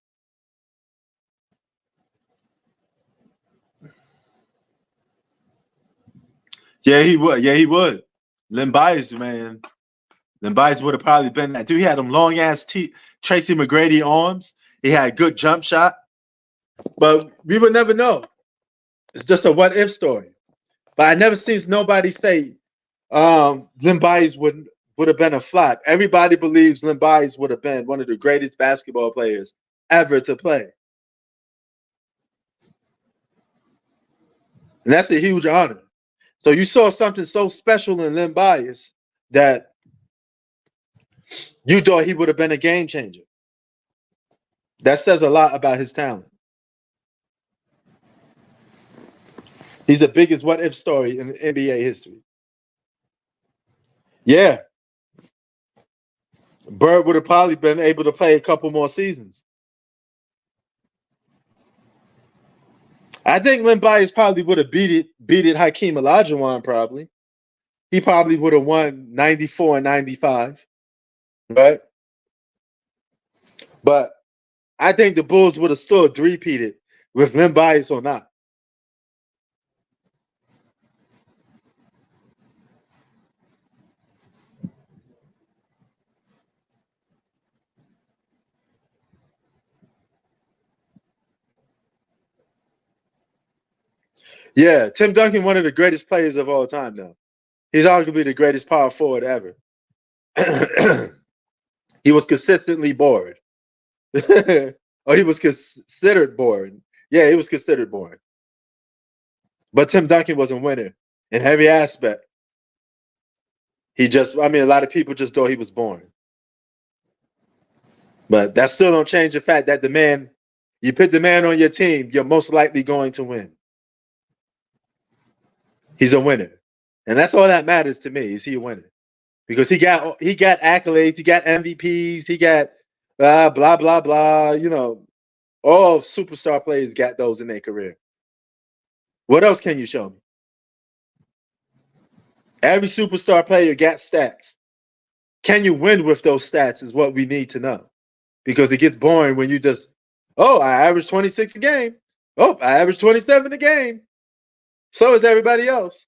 Yeah, he would. Yeah, he would. Len Bias, man. Len Bias would have probably been that. Dude, he had them long ass Tracy McGrady arms. He had a good jump shot. But we would never know. It's just a what if story. But I never seen nobody say Len Bias would have been a flop. Everybody believes Len Bias would have been one of the greatest basketball players ever to play. And that's a huge honor. So you saw something so special in Len Bias that you thought he would have been a game changer. That says a lot about his talent. He's the biggest what if story in NBA history. Yeah. Bird would have probably been able to play a couple more seasons. I think Len Bias probably would have beat it Hakeem Olajuwon probably. He probably would have won 94 and 95. Right? But I think the Bulls would have still three-peated with Len Bias or not. Yeah, Tim Duncan, one of the greatest players of all time, though. He's arguably the greatest power forward ever. He was consistently bored. Or he was considered bored. Yeah, he was considered bored. But Tim Duncan was a winner in every aspect. A lot of people just thought he was boring. But that still don't change the fact that you put the man on your team, you're most likely going to win. He's a winner. And that's all that matters to me. Is he a winner? Because he got accolades, he got MVPs, he got blah blah blah. You know, all superstar players got those in their career. What else can you show me? Every superstar player got stats. Can you win with those stats is what we need to know. Because it gets boring when you just, I average 26 a game. I average 27 a game. So is everybody else.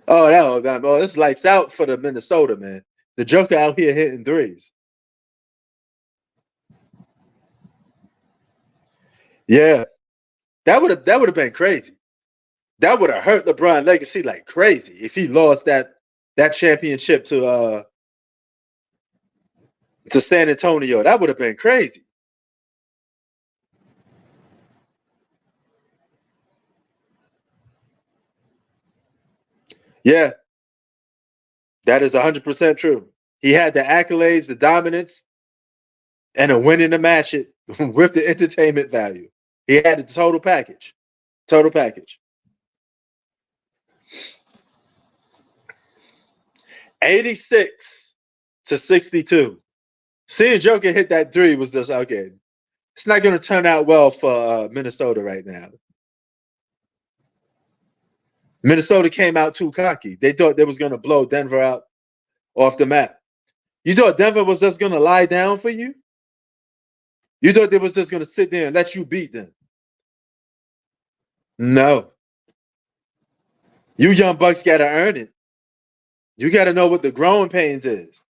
It's lights out for the Minnesota, man. The Joker out here hitting threes. Yeah. That would have been crazy. That would have hurt LeBron legacy like crazy if he lost that championship to San Antonio. That would have been crazy. Yeah. That is 100% true. He had the accolades, the dominance, and a win in the match it with the entertainment value. He had the total package. Total package. 86 to 62. Seeing Joker hit that three was just okay. It's not going to turn out well for Minnesota right now. Minnesota came out too cocky. They thought they was going to blow Denver out off the map. You thought Denver was just going to lie down for you? You thought they was just going to sit there and let you beat them? No. You young bucks got to earn it. You got to know what the growing pains is.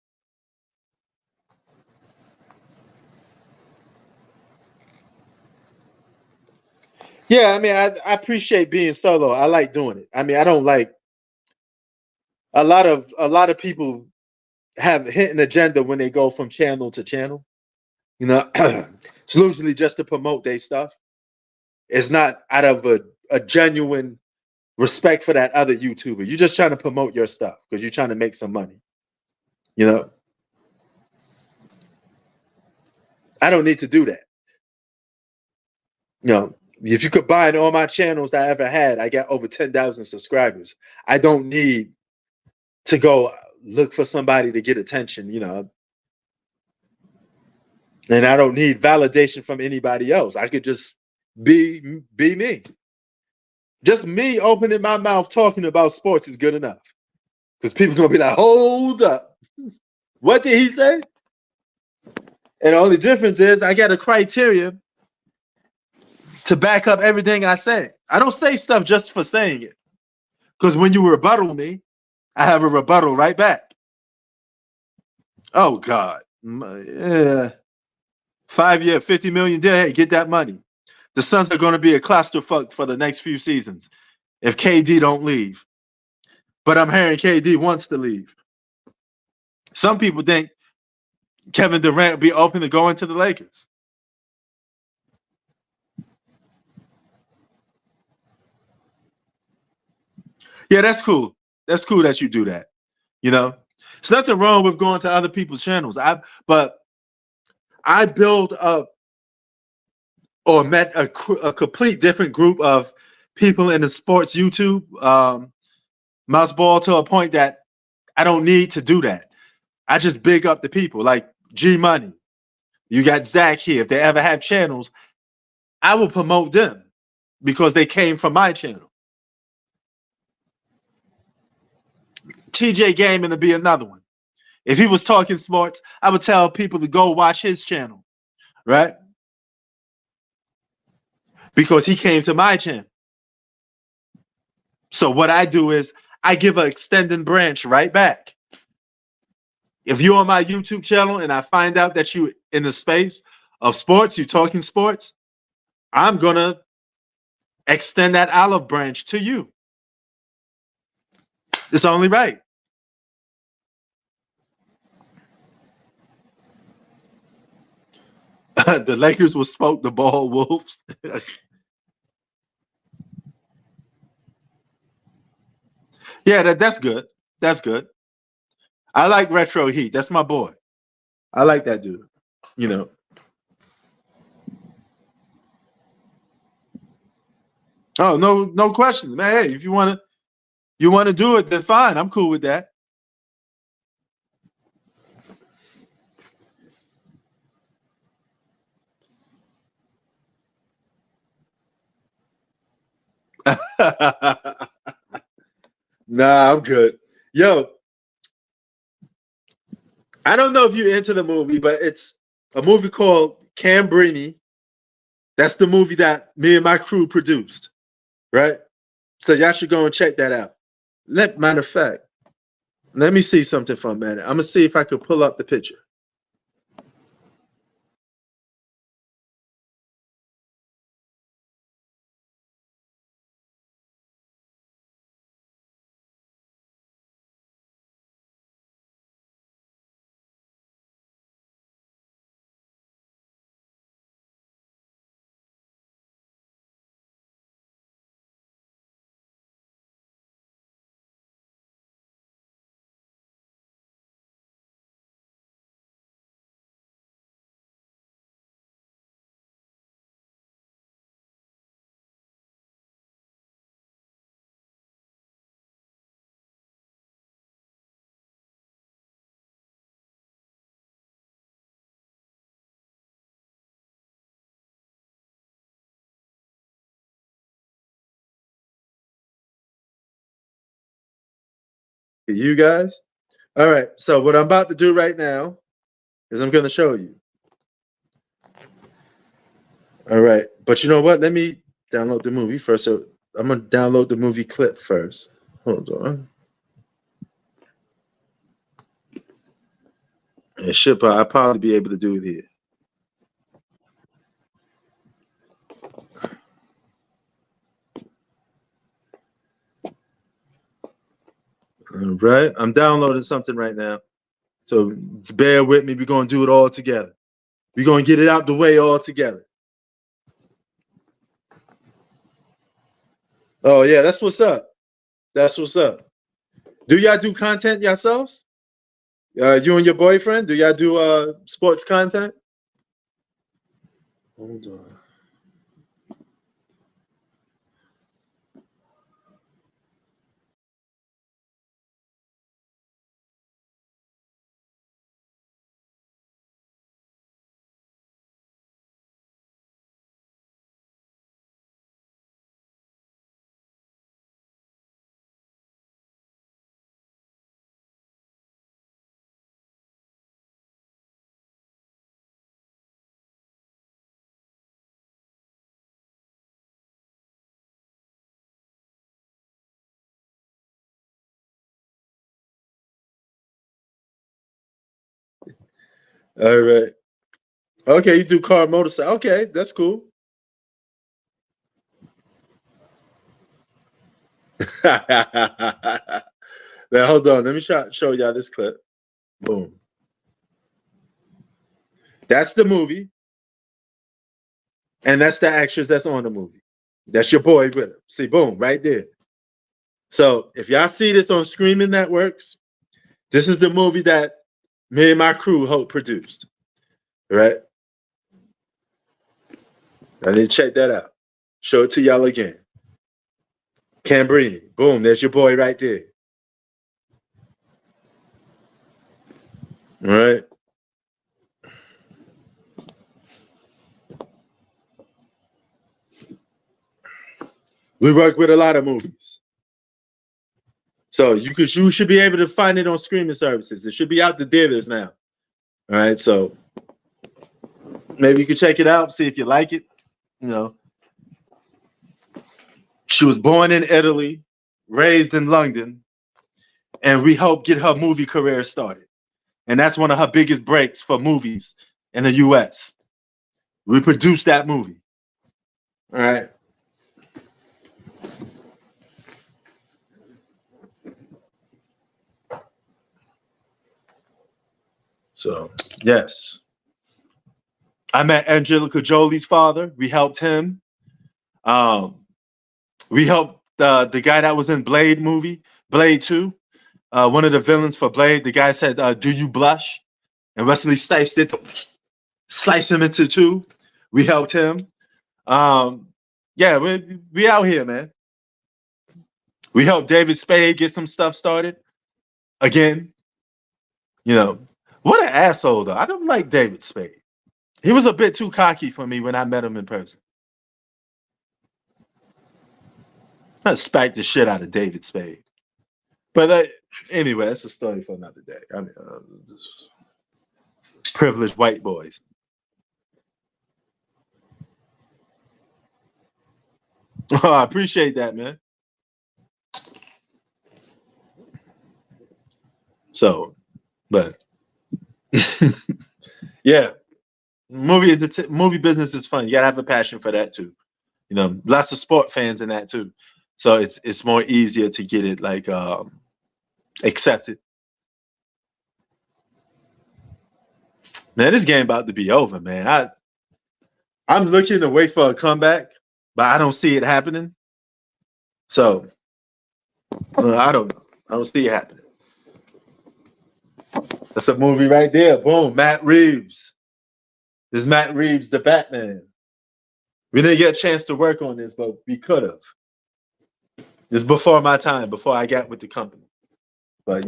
Yeah, I mean, I appreciate being solo. I like doing it. I mean, I don't like a lot of people have hit an agenda when they go from channel to channel. You know, it's usually just to promote their stuff. It's not out of a genuine respect for that other YouTuber. You're just trying to promote your stuff because you're trying to make some money. You know, I don't need to do that. You know, if you combine all my channels I ever had, I got over 10,000 subscribers. I don't need to go look for somebody to get attention, you know. And I don't need validation from anybody else. I could just be me. Just me opening my mouth talking about sports is good enough. Because people are gonna be like, hold up. What did he say? And the only difference is I got a criteria to back up everything I say. I don't say stuff just for saying it. Because when you rebuttal me, I have a rebuttal right back. Oh God. Yeah. 5 year, 50 million deal. Hey, get that money. The Suns are going to be a clusterfuck for the next few seasons if KD don't leave. But I'm hearing KD wants to leave. Some people think Kevin Durant will be open to going to the Lakers. Yeah, that's cool. That's cool that you do that. You know, there's nothing wrong with going to other people's channels. But I build up or met a complete different group of people in the sports YouTube mouse ball to a point that I don't need to do that. I just big up the people like G Money. You got Zach here. If they ever have channels, I will promote them because they came from my channel. TJ Gaming to be another one. If he was talking sports, I would tell people to go watch his channel, right? Because he came to my channel. So what I do is I give an extended branch right back. If you're on my YouTube channel and I find out that you in the space of sports, you're talking sports, I'm gonna extend that olive branch to you. It's only right. The Lakers will smoke the ball wolves. Yeah, that's good. That's good. I like Retro Heat. That's my boy. I like that dude. You know. Oh, no question, man. Hey, if you wanna do it, then fine. I'm cool with that. Nah, I'm good. Yo, I don't know if you're into the movie, but it's a movie called Cambrini. That's the movie that me and my crew produced, right? So y'all should go and check that out. Matter of fact, let me see something for a minute. I'm gonna see if I could pull up the picture. You guys. All right. So what I'm about to do right now is I'm going to show you. All right. But you know what? Let me download the movie first. So I'm going to download the movie clip first. Hold on. It should. I'll probably be able to do it here. All right. I'm downloading something right now. So bear with me. We're going to do it all together. We're going to get it out the way all together. Oh, yeah. That's what's up. That's what's up. Do y'all do content yourselves? You and your boyfriend? Do y'all do sports content? Hold on. All right. Okay, you do car motorcycle. Okay, that's cool. Now hold on. Let me show y'all this clip. Boom. That's the movie, and that's the actress that's on the movie. That's your boy with him. See, boom, right there. So if y'all see this on streaming networks, this is the movie that me and my crew hope produced. Right? I need to check that out. Show it to y'all again. Cambrini. Boom, there's your boy right there. All right. We work with a lot of movies. So you should be able to find it on streaming services. It should be out the theaters now. All right. So maybe you can check it out, see if you like it. You know. She was born in Italy, raised in London, and we hope get her movie career started. And that's one of her biggest breaks for movies in the US. We produced that movie. All right. So, yes. I met Angelica Jolie's father. We helped him. We helped the guy that was in Blade movie, Blade 2. One of the villains for Blade, the guy said, "Do you blush?" And Wesley Snipes did slice him into two. We helped him. Yeah, we out here, man. We helped David Spade get some stuff started. Again, you know, what an asshole though. I don't like David Spade. He was a bit too cocky for me when I met him in person. I spanked the shit out of David Spade. But anyway, that's a story for another day. I mean, privileged white boys. Oh, I appreciate that, man. So, but yeah, movie business is fun. You gotta have a passion for that too. You know, lots of sport fans in that too. So it's more easier to get it like accepted. Man, this game about to be over, man. I'm looking to wait for a comeback, but I don't see it happening. So I don't know. I don't see it happening. That's a movie right there. Boom, Matt Reeves. This is Matt Reeves, the Batman. We didn't get a chance to work on this, but we could have. It's before my time, before I got with the company. But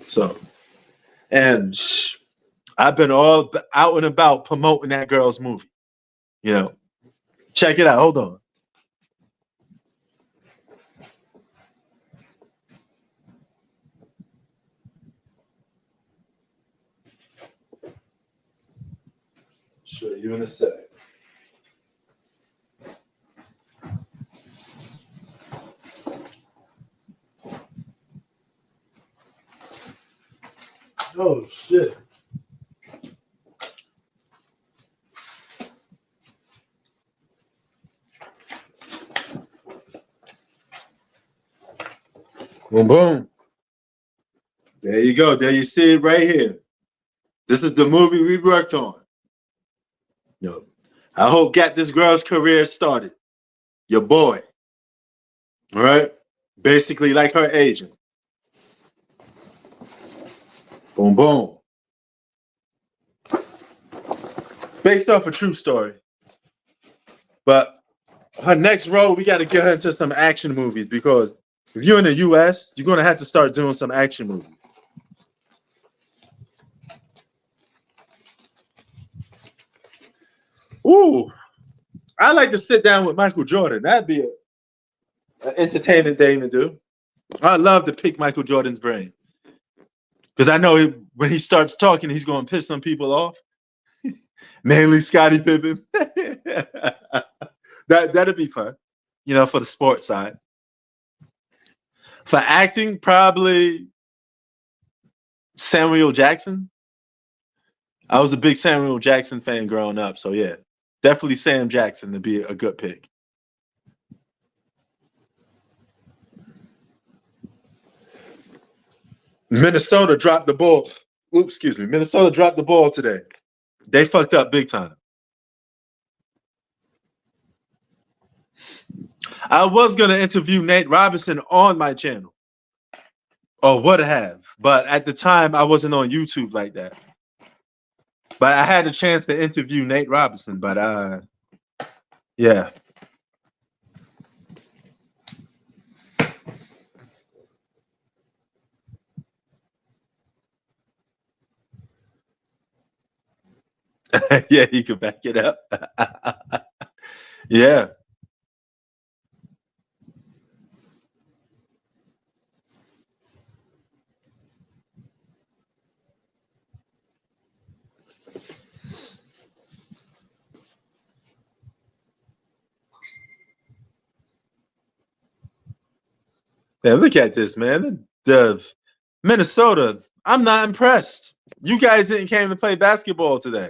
so and I've been all out and about promoting that girl's movie. You know, check it out. Hold on. Show you in a sec. Oh shit. Boom boom. There you go. There you see it right here. This is the movie we worked on. Yo, I hope get this girl's career started. Your boy. All right? Basically like her agent. Boom boom. It's based off a true story. But her next role, we got to get her into some action movies because if you're in the US, you're going to have to start doing some action movies. Ooh, I like to sit down with Michael Jordan. That'd be an entertaining thing to do. I love to pick Michael Jordan's brain because I know when he starts talking, he's going to piss some people off. Mainly Scottie Pippen. That'd be fun, you know, for the sports side. For acting, probably Samuel Jackson. I was a big Samuel Jackson fan growing up, so yeah, definitely Sam Jackson to be a good pick. Minnesota dropped the ball. Oops, excuse me. Minnesota dropped the ball today. They fucked up big time. I was going to interview Nate Robinson on my channel, or would have, but at the time I wasn't on YouTube like that. But I had a chance to interview Nate Robinson, but yeah. Yeah, he could back it up. Yeah. Yeah, look at this, man. The Minnesota, I'm not impressed. You guys didn't came to play basketball today.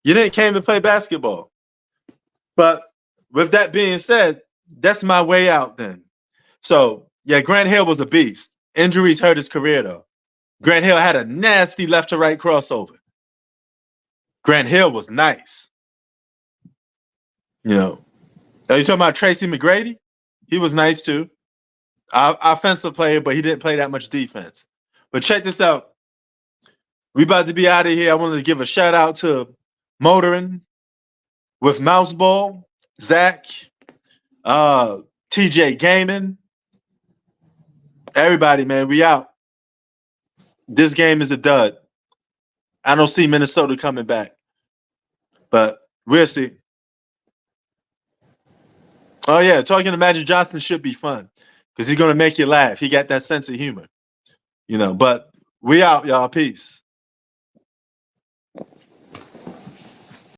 You didn't came to play basketball. But with that being said, that's my way out then. So, yeah, Grant Hill was a beast. Injuries hurt his career, though. Grant Hill had a nasty left to right crossover. Grant Hill was nice. You know, are you talking about Tracy McGrady? He was nice too. Offensive player, but he didn't play that much defense. But check this out. We about to be out of here. I wanted to give a shout out to Motoring with Mouseball, Zach, TJ Gaming. Everybody, man, we out. This game is a dud. I don't see Minnesota coming back, but we'll see. Oh, yeah, talking to Magic Johnson should be fun because he's going to make you laugh. He got that sense of humor, you know, but we out, y'all. Peace.